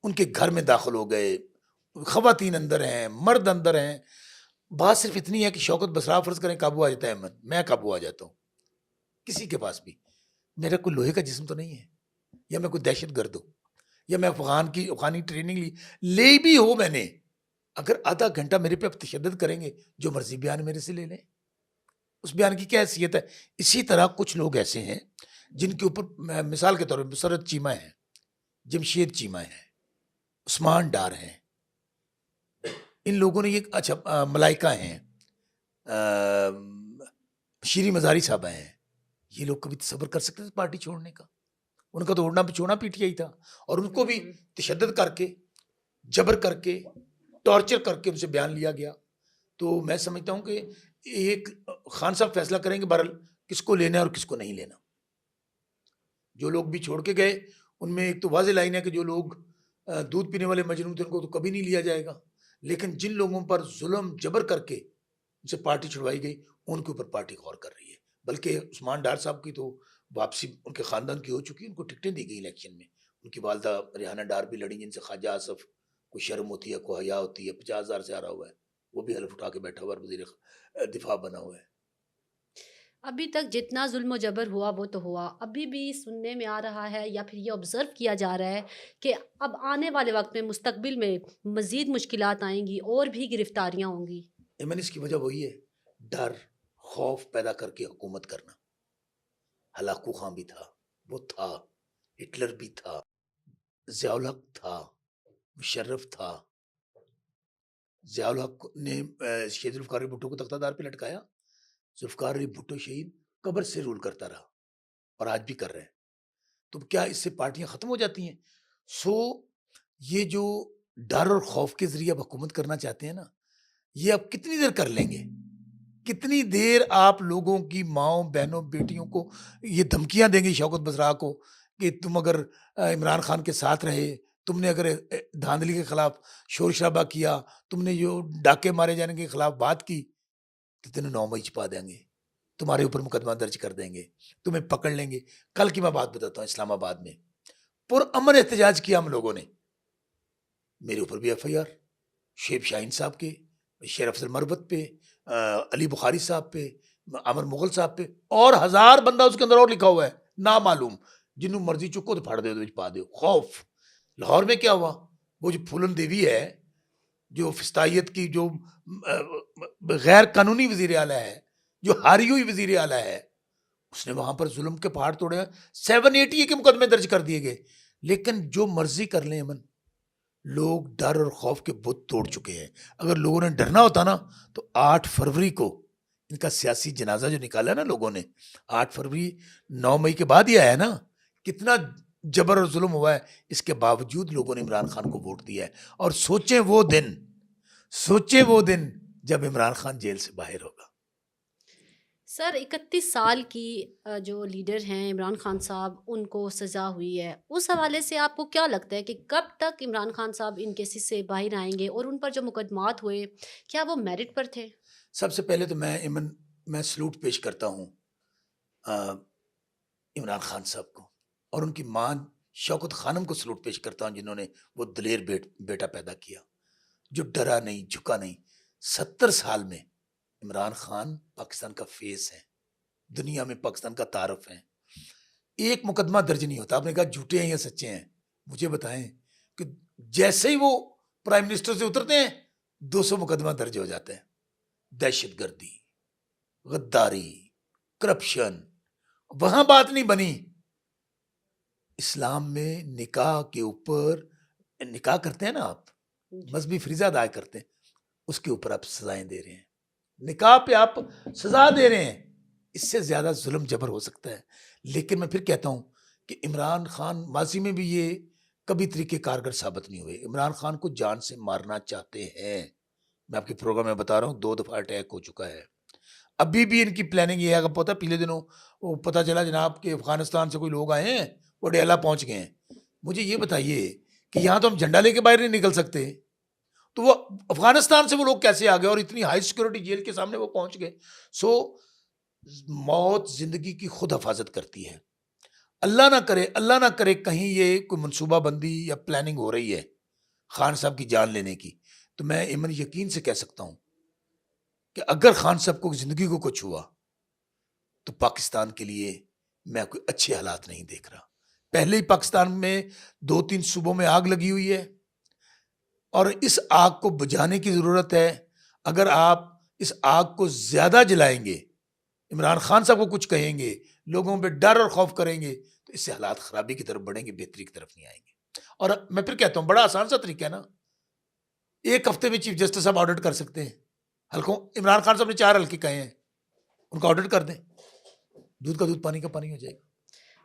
ان کے گھر میں داخل ہو گئے، خواتین اندر ہیں، مرد اندر ہیں. بات صرف اتنی ہے کہ شوکت بسرا فرض کریں قابو آ جاتا ہے احمد، میں قابو آ جاتا ہوں، کسی کے پاس بھی میرا کوئی لوہے کا جسم تو نہیں ہے، یا میں کوئی دہشت گرد ہوں، یا میں افغانی ٹریننگ لے بھی ہو میں نے. اگر آدھا گھنٹہ میرے پہ تشدد کریں گے، جو مرضی بیان میرے سے لے لیں، اس بیان کی کیا حیثیت ہے؟ اسی طرح کچھ لوگ ایسے ہیں جن کے اوپر، مثال کے طور پر مسرت چیمہ ہے، جمشید چیمہ ہے، عثمان ڈار ہیں. ان لوگوں نے یہ، اچھا ملائکہ ہیں، شیری مزاری صاحبہ ہیں، یہ لوگ کبھی تصور کر سکتے تھے پارٹی چھوڑنے کا؟ ان کا تو اڑنا پچھوڑنا PTI تھا، اور ان کو بھی تشدد کر کے، جبر کر کے، ٹارچر کر کے ان سے بیان لیا گیا. تو میں سمجھتا ہوں کہ ایک خان صاحب فیصلہ کریں گے بہرحال کس کو لینا ہے اور کس کو نہیں لینا. جو لوگ بھی چھوڑ کے گئے ان میں ایک تو واضح لائن ہے کہ جو لوگ دودھ پینے والے مجنون تھے ان کو تو کبھی نہیں لیا جائے گا، لیکن جن لوگوں پر ظلم جبر کر کے ان سے پارٹی چھڑوائی گئی ان کے اوپر پارٹی غور کر رہی ہے. بلکہ عثمان ڈار صاحب کی تو واپسی ان کے خاندان کی ہو چکی، ان کو ٹکٹیں دی گئی الیکشن میں. ان کی والدہ ریحانہ ڈار بھی لڑی، جن سے خواجہ آصف کوئی شرم ہوتی ہے، کوئی حیا ہوتی ہے. 50,000 سے ہارا ہوا ہے، وہ بھی حلف اٹھا کے بیٹھا ہوا ہے، وزیر دفاع بنا ہوا ہے. ابھی تک جتنا ظلم و جبر ہوا وہ تو ہوا، ابھی بھی سننے میں آ رہا ہے یا پھر یہ آبزرو کیا جا رہا ہے کہ اب آنے والے وقت میں مستقبل میں مزید مشکلات آئیں گی اور بھی گرفتاریاں ہوں گی. ایمن اس کی وجہ وہی ہے، ڈر خوف پیدا کر کے حکومت کرنا. ہلاکو خان بھی تھا، وہ تھا، ہٹلر بھی تھا، ضیاء الحق تھا، مشرف تھا. ضیاء الحق نے شہید ذوالفقار علی بھٹو کو تختہ دار پہ لٹکایا. ذوالفقار علی بھٹو شہید قبر سے رول کرتا رہا اور آج بھی کر رہے ہیں. تو کیا اس سے پارٹیاں ختم ہو جاتی ہیں؟ سو یہ جو ڈر اور خوف کے ذریعے اب حکومت کرنا چاہتے ہیں نا، یہ اب کتنی دیر کر لیں گے؟ کتنی دیر آپ لوگوں کی ماؤں بہنوں بیٹیوں کو یہ دھمکیاں دیں گے شوکت بزرا کو کہ تم اگر عمران خان کے ساتھ رہے، تم نے اگر دھاندلی کے خلاف شور شرابہ کیا، تم نے جو ڈاکے مارے جانے کے خلاف بات کی، تو تمہیں 9 مئی چھپا دیں گے، تمہارے اوپر مقدمہ درج کر دیں گے، تمہیں پکڑ لیں گے. کل کی میں بات بتاتا ہوں، اسلام آباد میں پرامن احتجاج کیا ہم لوگوں نے، میرے اوپر بھی FIR، شیب شاہین صاحب کے، شیر افضل مربت پہ، علی بخاری صاحب پہ، عامر مغل صاحب پہ، اور 1000 بندہ اس کے اندر اور لکھا ہوا ہے نامعلوم، جنہوں مرضی چکو تو پھاڑ دے پا دو. خوف. لاہور میں کیا ہوا؟ وہ جو پھولن دیوی ہے، جو فستائیت کی جو غیر قانونی وزیر اعلیٰ ہے، جو ہاری ہوئی وزیر اعلیٰ ہے، اس نے وہاں پر ظلم کے پہاڑ توڑے. 780 کے مقدمے درج کر دیے گئے. لیکن جو مرضی کر لیں امن، لوگ ڈر اور خوف کے بت توڑ چکے ہیں. اگر لوگوں نے ڈرنا ہوتا نا تو 8 فروری کو ان کا سیاسی جنازہ جو نکالا نا لوگوں نے، 8 فروری 9 مئی کے بعد ہی آیا ہے نا. کتنا جبر اور ظلم ہوا ہے، اس کے باوجود لوگوں نے عمران خان کو ووٹ دیا ہے. اور سوچیں وہ دن جب عمران خان جیل سے باہر ہوگا. سر 31 سال کی جو لیڈر ہیں عمران خان صاحب، ان کو سزا ہوئی ہے، اس حوالے سے آپ کو کیا لگتا ہے کہ کب تک عمران خان صاحب ان کیسز سے باہر آئیں گے، اور ان پر جو مقدمات ہوئے کیا وہ میرٹ پر تھے؟ سب سے پہلے تو میں سلوٹ پیش کرتا ہوں عمران خان صاحب کو، اور ان کی ماں شوکت خانم کو سلوٹ پیش کرتا ہوں، جنہوں نے وہ دلیر بیٹا پیدا کیا جو ڈرا نہیں، جھکا نہیں. 70 سال میں عمران خان پاکستان کا فیس ہے، دنیا میں پاکستان کا تعارف ہے. ایک مقدمہ درج نہیں ہوتا. آپ نے کہا جھوٹے ہیں یا سچے ہیں، مجھے بتائیں کہ جیسے ہی وہ پرائم منسٹر سے اترتے ہیں 200 مقدمہ درج ہو جاتے ہیں. دہشت گردی، غداری، کرپشن. وہاں بات نہیں بنی. اسلام میں نکاح کے اوپر، نکاح کرتے ہیں نا آپ، مذہبی فریضہ ادا کرتے ہیں، اس کے اوپر آپ سزائیں دے رہے ہیں، نکاح پہ آپ سزا دے رہے ہیں. اس سے زیادہ ظلم جبر ہو سکتا ہے. لیکن میں پھر کہتا ہوں کہ عمران خان ماضی میں بھی یہ کبھی طریقہ کارگر ثابت نہیں ہوئے. عمران خان کو جان سے مارنا چاہتے ہیں. میں آپ کے پروگرام میں بتا رہا ہوں 2 دفعہ اٹیک ہو چکا ہے. ابھی بھی ان کی پلاننگ یہ ہے. اگر پتہ پچھلے دنوں وہ پتہ چلا جناب کہ افغانستان سے کوئی لوگ آئے ہیں، وہ ڈیلا پہنچ گئے ہیں. مجھے یہ بتائیے کہ یہاں تو ہم جھنڈا لے کے باہر نہیں نکل سکتے، تو وہ افغانستان سے وہ لوگ کیسے آ گئے اور اتنی ہائی سیکورٹی جیل کے سامنے وہ پہنچ گئے. سو موت زندگی کی خود حفاظت کرتی ہے. اللہ نہ کرے کہیں یہ کوئی منصوبہ بندی یا پلاننگ ہو رہی ہے خان صاحب کی جان لینے کی، تو میں ایمن یقین سے کہہ سکتا ہوں کہ اگر خان صاحب کو زندگی کو کچھ ہوا تو پاکستان کے لیے میں کوئی اچھے حالات نہیں دیکھ رہا. پہلے ہی پاکستان میں 2-3 صوبوں میں آگ لگی ہوئی ہے اور اس آگ کو بجھانے کی ضرورت ہے. اگر آپ اس آگ کو زیادہ جلائیں گے، عمران خان صاحب کو کچھ کہیں گے، لوگوں پہ ڈر اور خوف کریں گے، تو اس سے حالات خرابی کی طرف بڑھیں گے، بہتری کی طرف نہیں آئیں گے. اور میں پھر کہتا ہوں بڑا آسان سا طریقہ ہے نا، 1 ہفتے میں چیف جسٹس صاحب آڈٹ کر سکتے ہیں حلقوں. عمران خان صاحب نے 4 حلقے کہے ہیں، ان کا آڈٹ کر دیں. دودھ کا دودھ پانی کا پانی ہو جائے گا.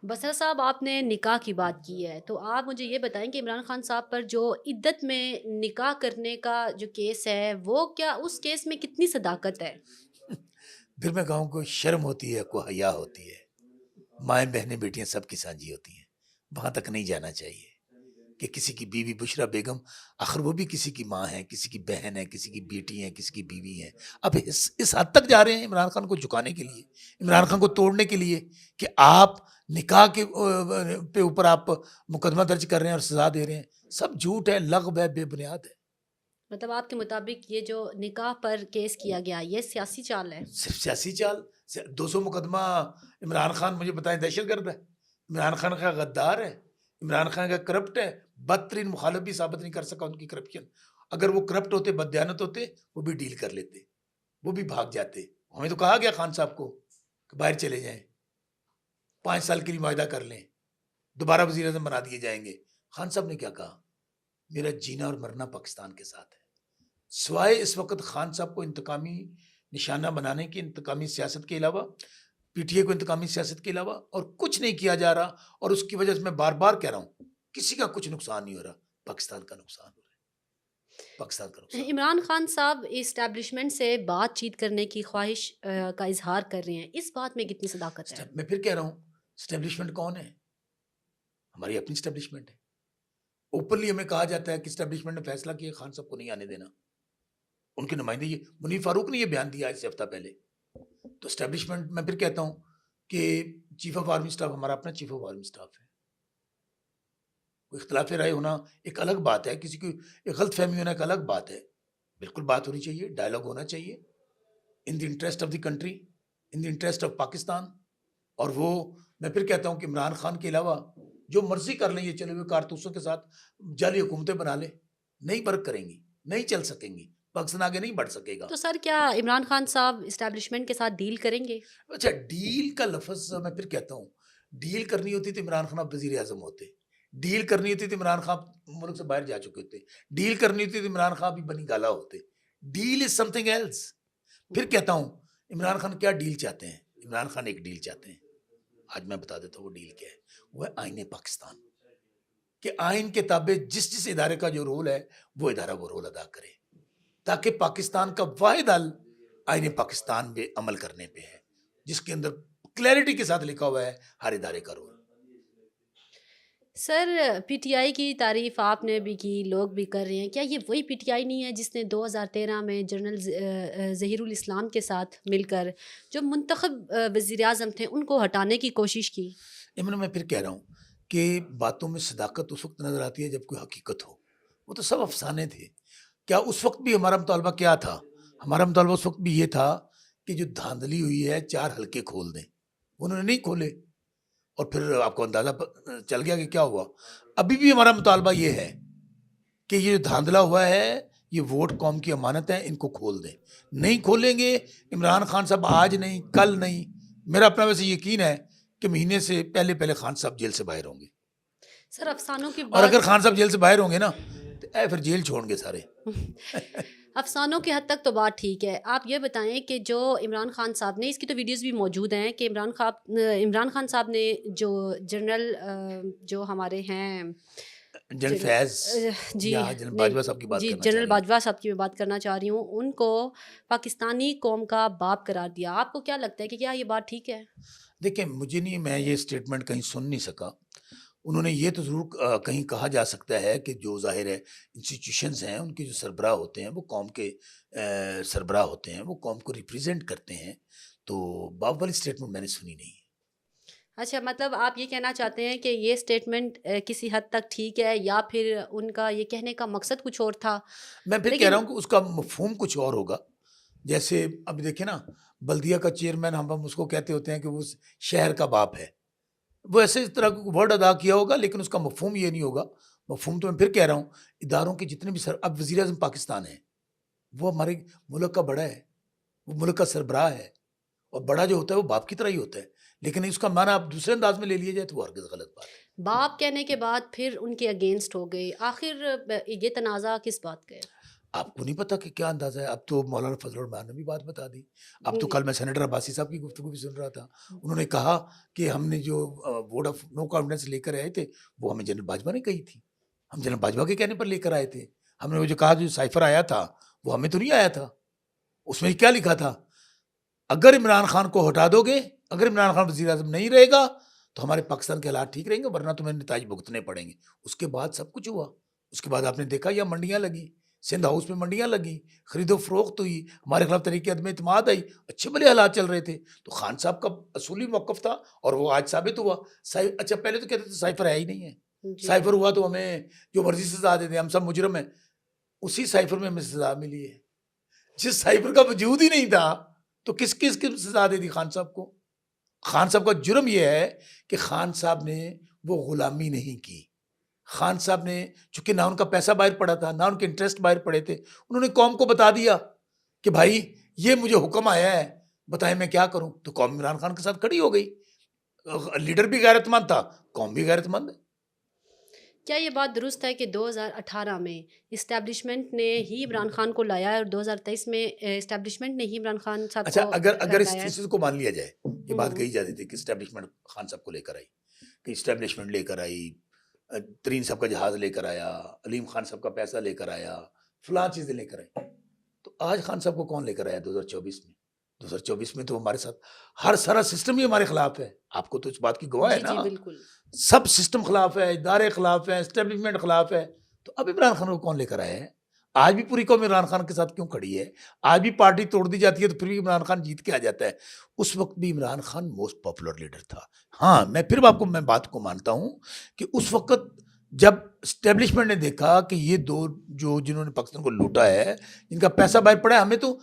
بصرہ صاحب آپ نے نکاح کی بات کی ہے تو آپ مجھے یہ بتائیں کہ عمران خان صاحب پر جو عدت میں نکاح کرنے کا جو کیس ہے وہ کیا اس کیس میں کتنی صداقت ہے؟ پھر میں کہوں کو شرم ہوتی ہے، کو حیا ہوتی ہے. مائیں بہنیں بیٹیاں سب کی سانجھی ہوتی ہیں، وہاں تک نہیں جانا چاہیے کہ کسی کی بیوی بشرا بیگم، آخر وہ بھی کسی کی ماں ہے، کسی کی بہن ہے، کسی کی بیٹی ہے، کسی کی بیوی ہے. اب اس حد تک جا رہے ہیں عمران خان کو جھکانے کے لیے، عمران خان کو توڑنے کے لیے کہ آپ نکاح کے پہ اوپر آپ مقدمہ درج کر رہے ہیں اور سزا دے رہے ہیں. سب جھوٹ ہے، لغو ہے، بے بنیاد ہے. مطلب آپ کے مطابق یہ جو نکاح پر کیس کیا گیا یہ سیاسی چال ہے؟ صرف سیاسی چال. 200 مقدمہ عمران خان مجھے بتائیں دہشت گرد ہے؟ عمران خان کا غدار ہے؟ عمران خان کا کرپٹ ہے؟ بدترین مخالف بھی ثابت نہیں کر سکا ان کی کرپشن. اگر وہ کرپٹ ہوتے، بددیانت ہوتے، وہ بھی ڈیل کر لیتے، وہ بھی بھاگ جاتے. ہمیں تو کہا گیا خان صاحب کو کہ باہر چلے جائیں، 5 سال کے لیے معاہدہ کر لیں، دوبارہ وزیر اعظم بنا دیے جائیں گے. خان صاحب نے کیا کہا؟ میرا جینا اور مرنا پاکستان کے ساتھ ہے. سوائے اس وقت خان صاحب کو انتقامی نشانہ بنانے کی، انتقامی سیاست کے علاوہ، پی ٹی اے کو انتقامی سیاست کے علاوہ اور کچھ نہیں کیا جا رہا. اور اس کی وجہ سے میں بار بار کہہ رہا ہوں کسی کا کچھ نقصان نہیں ہو رہا، پاکستان کا نقصان ہو رہا ہے، پاکستان کا نقصان. عمران خان صاحب اسٹیبلشمنٹ سے بات چیت کرنے کی خواہش کا اظہار کر رہے ہیں، اس بات میں کتنی صداقت ہے؟ میں پھر کہہ رہا ہوں اسٹیبلشمنٹ کون ہے؟ ہماری اپنی اسٹیبلشمنٹ ہے. اوپنلی ہمیں کہا جاتا ہے کہ اسٹیبلشمنٹ نے فیصلہ کیا خان صاحب کو نہیں آنے دینا. ان کے نمائندے یہ منیر فاروق نے یہ بیان دیا اس ہفتہ پہلے. تو اسٹیبلشمنٹ میں پھر کہتا ہوں کہ چیف آف آرمی اسٹاف ہمارا اپنا چیف آف آرمی اسٹاف ہے. کوئی اختلاف رائے ہونا ایک الگ بات ہے، کسی کی ایک غلط فہمی ہونا ایک الگ بات ہے. بالکل بات ہونی چاہیے، ڈائلاگ ہونا چاہیے in the interest of the country, in the interest of Pakistan. اور وہ میں پھر کہتا ہوں کہ عمران خان کے علاوہ جو مرضی کر لیں یہ چلے ہوئے کارتوسوں کے ساتھ جعلی حکومتیں بنا لیں، نہیں برک کریں گی، نہیں چل سکیں گی، پاکستان آگے نہیں بڑھ سکے گا. تو سر کیا عمران خان صاحب اسٹیبلشمنٹ کے ساتھ ڈیل کریں گے؟ اچھا ڈیل کا لفظ میں پھر کہتا ہوں، ڈیل کرنی ہوتی تو عمران خان اب وزیر اعظم ہوتے. ڈیل کرنی ہوتی تو عمران خان ملک سے باہر جا چکے ہوتے. ڈیل کرنی ہوتی تو عمران خان بھی بنی گالا ہوتے. ڈیل از سم تھنگ ایلس. پھر کہتا ہوں عمران خان کیا ڈیل چاہتے ہیں؟ عمران خان ایک ڈیل چاہتے ہیں، آج میں بتا دیتا ہوں وہ ڈیل کیا ہے. وہ ہے آئین پاکستان، کہ آئین کے تابع جس ادارے کا جو رول ہے وہ ادارہ وہ رول ادا کرے، تاکہ پاکستان کا واحد حل آئین پاکستان پہ عمل کرنے پہ ہے، جس کے اندر کلیئرٹی کے ساتھ لکھا ہوا ہے ہر ادارے کا role. Sir P T I کی تعریف آپ نے بھی کی، لوگ بھی کر رہے ہیں، کیا یہ وہی پی ٹی آئی نہیں ہے جس نے 2013 میں جنرل ظہیر الاسلام کے ساتھ مل کر جو منتخب وزیر اعظم تھے ان کو ہٹانے کی کوشش کی؟ میں پھر کہہ رہا ہوں کہ باتوں میں صداقت اس وقت نظر آتی ہے جب کوئی حقیقت ہو. وہ تو سب افسانے تھے. کیا اس وقت بھی ہمارا مطالبہ کیا تھا؟ ہمارا مطالبہ اس وقت بھی یہ تھا کہ جو دھاندلی ہوئی ہے 4 حلقے کھول دیں. انہوں نے نہیں کھولے اور پھر آپ کو اندازہ چل گیا کہ کیا ہوا. ابھی بھی ہمارا مطالبہ یہ ہے کہ یہ جو دھاندلا ہوا ہے یہ ووٹ قوم کی امانت ہے، ان کو کھول دیں. نہیں کھولیں گے عمران خان صاحب آج نہیں کل نہیں، میرا اپنا ویسے یقین ہے کہ مہینے سے پہلے خان صاحب جیل سے باہر ہوں گے. سر افسانوں کی اور بات، اگر خان صاحب جیل سے باہر ہوں گے نا تو پھر جیل چھوڑ گے سارے. افسانوں کی حد تک تو بات ٹھیک ہے. آپ یہ بتائیں کہ جو عمران خان صاحب نے، اس کی تو ویڈیوز بھی موجود ہیں کہ عمران خان صاحب نے جو جنرل جو ہمارے ہیں جنرل فیض جی یا جنرل باجوہ صاحب کی بات جی کرنا چاہ جنرل رہے ہیں. باجوہ صاحب کی میں بات کرنا چاہ رہی ہوں، ان کو پاکستانی قوم کا باپ قرار دیا. آپ کو کیا لگتا ہے کہ کیا یہ بات ٹھیک ہے؟ دیکھیں مجھے نہیں، میں یہ اسٹیٹمنٹ کہیں سن نہیں سکا. انہوں نے یہ تو ضرور کہیں کہا جا سکتا ہے کہ جو ظاہر ہے انسٹیٹیوشنز ہیں ان کے جو سربراہ ہوتے ہیں وہ قوم کے سربراہ ہوتے ہیں، وہ قوم کو ریپریزنٹ کرتے ہیں. تو باپ والی اسٹیٹمنٹ میں نے سنی نہیں. اچھا، مطلب آپ یہ کہنا چاہتے ہیں کہ یہ اسٹیٹمنٹ کسی حد تک ٹھیک ہے یا پھر ان کا یہ کہنے کا مقصد کچھ اور تھا؟ میں پھر کہہ رہا ہوں کہ اس کا مفہوم کچھ اور ہوگا. جیسے اب دیکھیں نا بلدیہ کا چیئرمین ہم اس کو کہتے ہوتے ہیں کہ وہ شہر کا باپ ہے. وہ ایسے اس طرح کا ورڈ ادا کیا ہوگا لیکن اس کا مفہوم یہ نہیں ہوگا. مفہوم تو میں پھر کہہ رہا ہوں اداروں کے جتنے بھی اب وزیر اعظم پاکستان ہے وہ ہمارے ملک کا بڑا ہے، وہ ملک کا سربراہ ہے، اور بڑا جو ہوتا ہے وہ باپ کی طرح ہی ہوتا ہے. لیکن اس کا معنی آپ دوسرے انداز میں لے لیے جائے تو وہ ہرگز غلط بات ہے. باپ کہنے کے بعد پھر ان کے اگینسٹ ہو گئے، آخر یہ تنازع کس بات کا ہے؟ آپ کو نہیں پتا کہ کیا اندازہ ہے. اب تو مولانا فضل الرحمان نے بھی بات بتا دی. اب تو کل میں سینیٹر عباسی صاحب کی گفتگو بھی سن رہا تھا, انہوں نے کہا کہ ہم نے جو ووٹ آف نو کانفیڈنس لے کر آئے تھے وہ ہمیں جنرل باجوہ نے کہی تھی, ہم جنرل باجوہ کے کہنے پر لے کر آئے تھے. ہم نے وہ جو کہا جو سائفر آیا تھا وہ ہمیں تو نہیں آیا تھا, اس میں کیا لکھا تھا, اگر عمران خان کو ہٹا دو گے, اگر عمران خان وزیر اعظم نہیں رہے گا تو ہمارے پاکستان کے حالات ٹھیک رہیں گے, ورنہ تمہیں نتائج بھگتنے پڑیں گے. اس کے بعد سب کچھ ہوا. اس کے بعد آپ نے دیکھا یا منڈیاں لگی, سندھ ہاؤس میں منڈیاں لگی, خرید و فروخت ہوئی, ہمارے خلاف طریقے عدم اعتماد آئی, اچھے بھلے حالات چل رہے تھے. تو خان صاحب کا اصولی موقف تھا اور وہ آج ثابت ہوا. اچھا پہلے تو کہتے تھے سائفر ہے ہی نہیں ہے, سائفر ہوا تو ہمیں جو مرضی سے سزا دے دیں, ہم سب مجرم ہیں. اسی سائفر میں ہمیں سزا ملی ہے. جس سائفر کا وجود ہی نہیں تھا تو کس کی سزا دے دی خان صاحب کو. خان صاحب کا جرم یہ ہے کہ خان صاحب نے وہ غلامی نہیں کی. خان صاحب نے چونکہ نہ ان کا پیسہ باہر پڑا تھا, نہ ان کے انٹرسٹ باہر پڑے تھے, انہوں نے قوم کو بتا دیا کہ بھائی یہ مجھے حکم آیا ہے, بتائیں میں کیا کروں. تو قوم عمران خان کے ساتھ کھڑی ہو گئی. لیڈر بھی غیرت مند تھا, قوم بھی غیرت مند ہے. کیا یہ بات درست ہے کہ 2018 میں اسٹیبلشمنٹ نے ہی عمران خان کو لایا ہے اور 2023 میں اسٹیبلشمنٹ نے ہی عمران خان صاحب اچھا کو اگر اس لایا ہے؟ چیز کو مان لیا جائے, یہ بات کہی جاتی تھی کہ اسٹیبلشمنٹ خان صاحب کو لے کر آئی, کہ اسٹیبلشمنٹ لے کر آئی, ترین صاحب کا جہاز لے کر آیا, علیم خان صاحب کا پیسہ لے کر آیا, فلاں چیزیں لے کر آئی. تو آج خان صاحب کو کون لے کر آیا 2024 میں؟ 2024 میں تو ہمارے ساتھ ہر سارا سسٹم ہی ہمارے خلاف ہے. آپ کو تو اس بات کی گواہ ہے جی نا, بالکل. سب سسٹم خلاف ہے, ادارے خلاف ہیں, اسٹیبلشمنٹ خلاف ہے. تو اب عمران خان کو کون لے کر آیا ہے؟ آج بھی پوری قوم عمران خان کے ساتھ کیوں کھڑی ہے؟ آج بھی پارٹی توڑ دی جاتی ہے تو پھر بھی عمران خان جیت کے آ جاتا ہے. اس وقت بھی Imran Khan most popular leader تھا. ہاں میں پھر آپ کو میں بات کو مانتا ہوں کہ اس وقت جب اسٹیبلشمنٹ نے دیکھا کہ یہ دو جو جنہوں نے پاکستان کو لوٹا ہے, جن کا پیسہ باہر پڑا ہے, ہمیں تو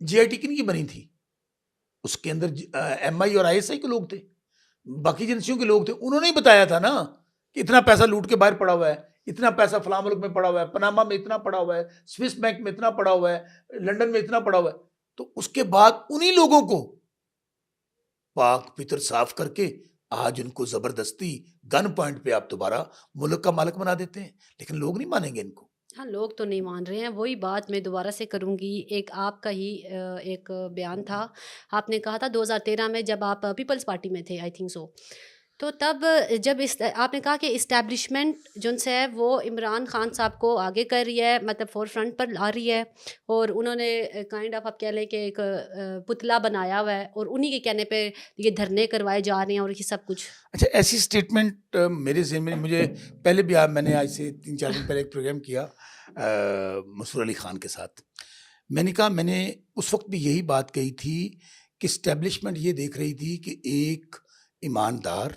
جی آئی ٹی کن کی بنی تھی, اس کے اندر ایم آئی اور آئی ایس آئی کے لوگ تھے, باقی ایجنسیوں کے لوگ تھے. انہوں نے ہی بتایا تھا نا کہ اتنا پیسہ لوٹ کے باہر پڑا ہوا ہے, اتنا پیسہ فلاں ملک میں پڑا ہوا ہے, پناما میں اتنا پڑا ہوا ہے, سوئس بینک میں اتنا پڑا ہوا ہے, لنڈن میں اتنا پڑا ہوا ہے. تو اس کے بعد انہی لوگوں کو پاک پتر صاف کر کے آج ان کو زبردستی گن پوائنٹ پہ آپ دوبارہ ملک کا مالک بنا دیتے ہیں. لیکن لوگ نہیں مانیں گے ان کو. ہاں لوگ تو نہیں مان رہے ہیں. وہی بات میں دوبارہ سے کروں گی. ایک آپ کا ہی ایک بیان تھا, آپ نے کہا تھا 2013 میں جب آپ پیپلز پارٹی میں تھے, آئی تھنک سو, تو تب جب آپ نے کہا کہ اسٹیبلشمنٹ جن سے ہے وہ عمران خان صاحب کو آگے کر رہی ہے, مطلب فور فرنٹ پر لا رہی ہے, اور انہوں نے کائنڈ آف آپ کہہ لیں کہ ایک پتلا بنایا ہوا ہے, اور انہی کے کہنے پہ یہ دھرنے کروائے جا رہے ہیں اور یہ سب کچھ. اچھا ایسی اسٹیٹمنٹ میرے ذہن میں, مجھے پہلے بھی میں نے آج سے 3-4 دن پہلے ایک پروگرام کیا مسرور علی خان کے ساتھ. میں نے کہا, میں نے اس وقت بھی یہی بات کہی تھی کہ اسٹیبلشمنٹ یہ دیکھ رہی تھی کہ ایک ایماندار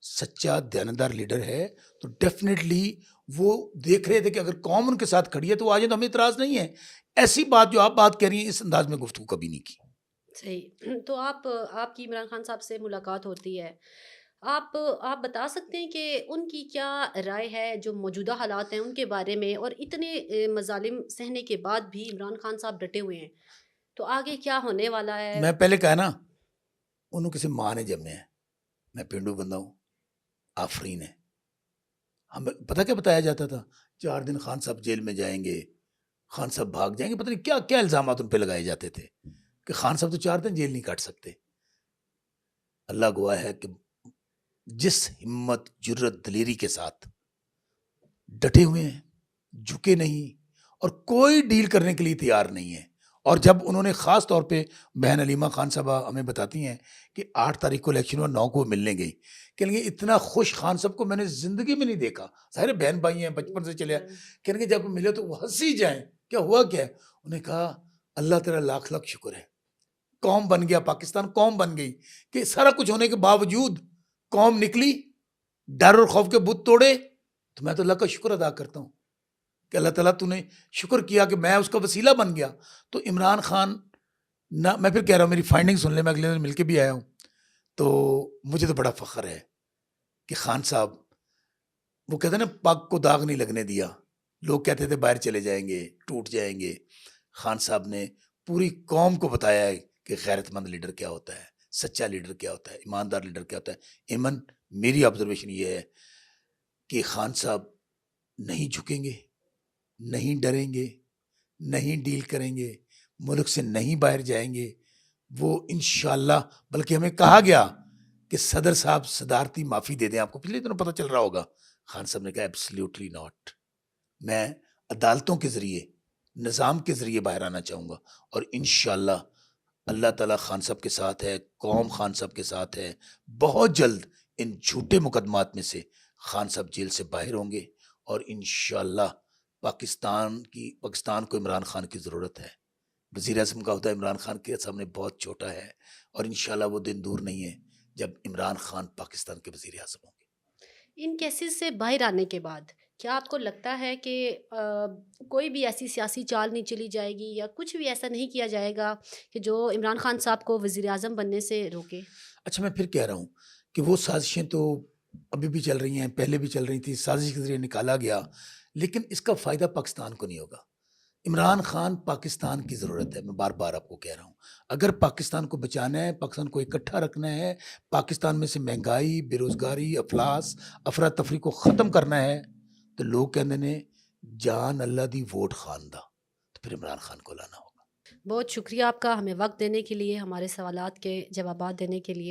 سچا دیانتدار لیڈر ہے, تو ڈیفینیٹلی وہ دیکھ رہے تھے کہ اگر قوم ان کے ساتھ کھڑی ہے تو آج تو ہمیں اعتراض نہیں ہے. ایسی بات جو آپ بات کہہ رہی ہیں اس انداز میں گفتگو کبھی نہیں کی. صحیح. تو آپ کی عمران خان صاحب سے ملاقات ہوتی ہے, آپ بتا سکتے ہیں کہ ان کی کیا رائے ہے جو موجودہ حالات ہیں ان کے بارے میں, اور اتنے مظالم سہنے کے بعد بھی عمران خان صاحب ڈٹے ہوئے ہیں, تو آگے کیا ہونے والا ہے؟ میں پہلے کہا نا, انہوں کسی ماں نے جمے ہیں, میں پینڈو بندہ ہوں, آفرین ہے. ہمیں پتہ کیا بتایا جاتا تھا, 4 دن خان صاحب جیل میں جائیں گے, خان صاحب بھاگ جائیں گے, پتہ نہیں کیا کیا الزامات ان پہ لگائے جاتے تھے کہ خان صاحب تو 4 دن جیل نہیں کاٹ سکتے. اللہ گواہ ہے کہ جس ہمت جرت دلیری کے ساتھ ڈٹے ہوئے ہیں, جھکے نہیں, اور کوئی ڈیل کرنے کے لیے تیار نہیں ہے. اور جب انہوں نے خاص طور پہ بہن علیمہ خان صاحبہ ہمیں بتاتی ہیں کہ 8 تاریخ کو الیکشن اور 9 کو ملنے گئی, کہنے گے اتنا خوش خان صاحب کو میں نے زندگی میں نہیں دیکھا. ظاہر بہن بھائی ہیں, بچپن سے چلے, کہنے گے جب ملے تو وہ ہنسی جائیں, کیا ہوا کیا ہے؟ انہیں کہا اللہ تیرا لاکھ لاکھ شکر ہے, قوم بن گیا, پاکستان قوم بن گئی, کہ سارا کچھ ہونے کے باوجود قوم نکلی, ڈر اور خوف کے بت توڑے. تو میں تو اللہ کا شکر ادا کرتا ہوں کہ اللہ تعالیٰ تو نے شکر کیا کہ میں اس کا وسیلہ بن گیا. تو عمران خان نہ, میں پھر کہہ رہا ہوں میری فائنڈنگ سن لیں, میں اگلے دن مل کے بھی آیا ہوں, تو مجھے تو بڑا فخر ہے کہ خان صاحب, وہ کہتے ہیں نا پاک کو داغ نہیں لگنے دیا. لوگ کہتے تھے باہر چلے جائیں گے, ٹوٹ جائیں گے. خان صاحب نے پوری قوم کو بتایا ہے کہ غیرت مند لیڈر کیا ہوتا ہے, سچا لیڈر کیا ہوتا ہے, ایماندار لیڈر کیا ہوتا ہے. ایمن میری آبزرویشن یہ ہے کہ خان صاحب نہیں جھکیں گے, نہیں ڈریں گے, نہیں ڈیل کریں گے، ملک سے نہیں باہر جائیں گے، وہ انشاءاللہ، بلکہ ہمیں کہا گیا کہ صدر صاحب صدارتی معافی دے دیں. آپ کو پچھلے دنوں پتہ چل رہا ہوگا. خان صاحب نے کہا ایبسلیوٹلی ناٹ، میں عدالتوں کے ذریعے، نظام کے ذریعے باہر آنا چاہوں گا، اور انشاءاللہ اللہ تعالیٰ خان صاحب کے ساتھ ہے، قوم خان صاحب کے ساتھ ہے. بہت جلد ان جھوٹے مقدمات میں سے خان صاحب جیل سے باہر ہوں گے، اور انشاءاللہ پاکستان کو عمران خان کی ضرورت ہے. وزیر اعظم کا عہدہ عمران خان کے سامنے بہت چھوٹا ہے، اور انشاءاللہ وہ دن دور نہیں ہے جب عمران خان پاکستان کے وزیر اعظم ہوں گے. ان کیسز سے باہر آنے کے بعد کیا آپ کو لگتا ہے کہ کوئی بھی ایسی سیاسی چال نہیں چلی جائے گی یا کچھ بھی ایسا نہیں کیا جائے گا کہ جو عمران خان صاحب کو وزیر اعظم بننے سے روکے؟ اچھا، میں پھر کہہ رہا ہوں کہ وہ سازشیں تو ابھی بھی چل رہی ہیں، پہلے بھی چل رہی تھی، سازش کے ذریعے نکالا گیا، لیکن اس کا فائدہ پاکستان کو نہیں ہوگا. عمران خان پاکستان کی ضرورت ہے. میں بار بار آپ کو کہہ رہا ہوں، اگر پاکستان کو بچانا ہے، پاکستان کو اکٹھا رکھنا ہے، پاکستان میں سے مہنگائی، بے روزگاری، افلاس، افراتفری کو ختم کرنا ہے، تو لوگ کہتے ہیں جان اللہ دی ووٹ خان دا، تو پھر عمران خان کو لانا ہوگا. بہت شکریہ آپ کا ہمیں وقت دینے کے لیے، ہمارے سوالات کے جوابات دینے کے لیے.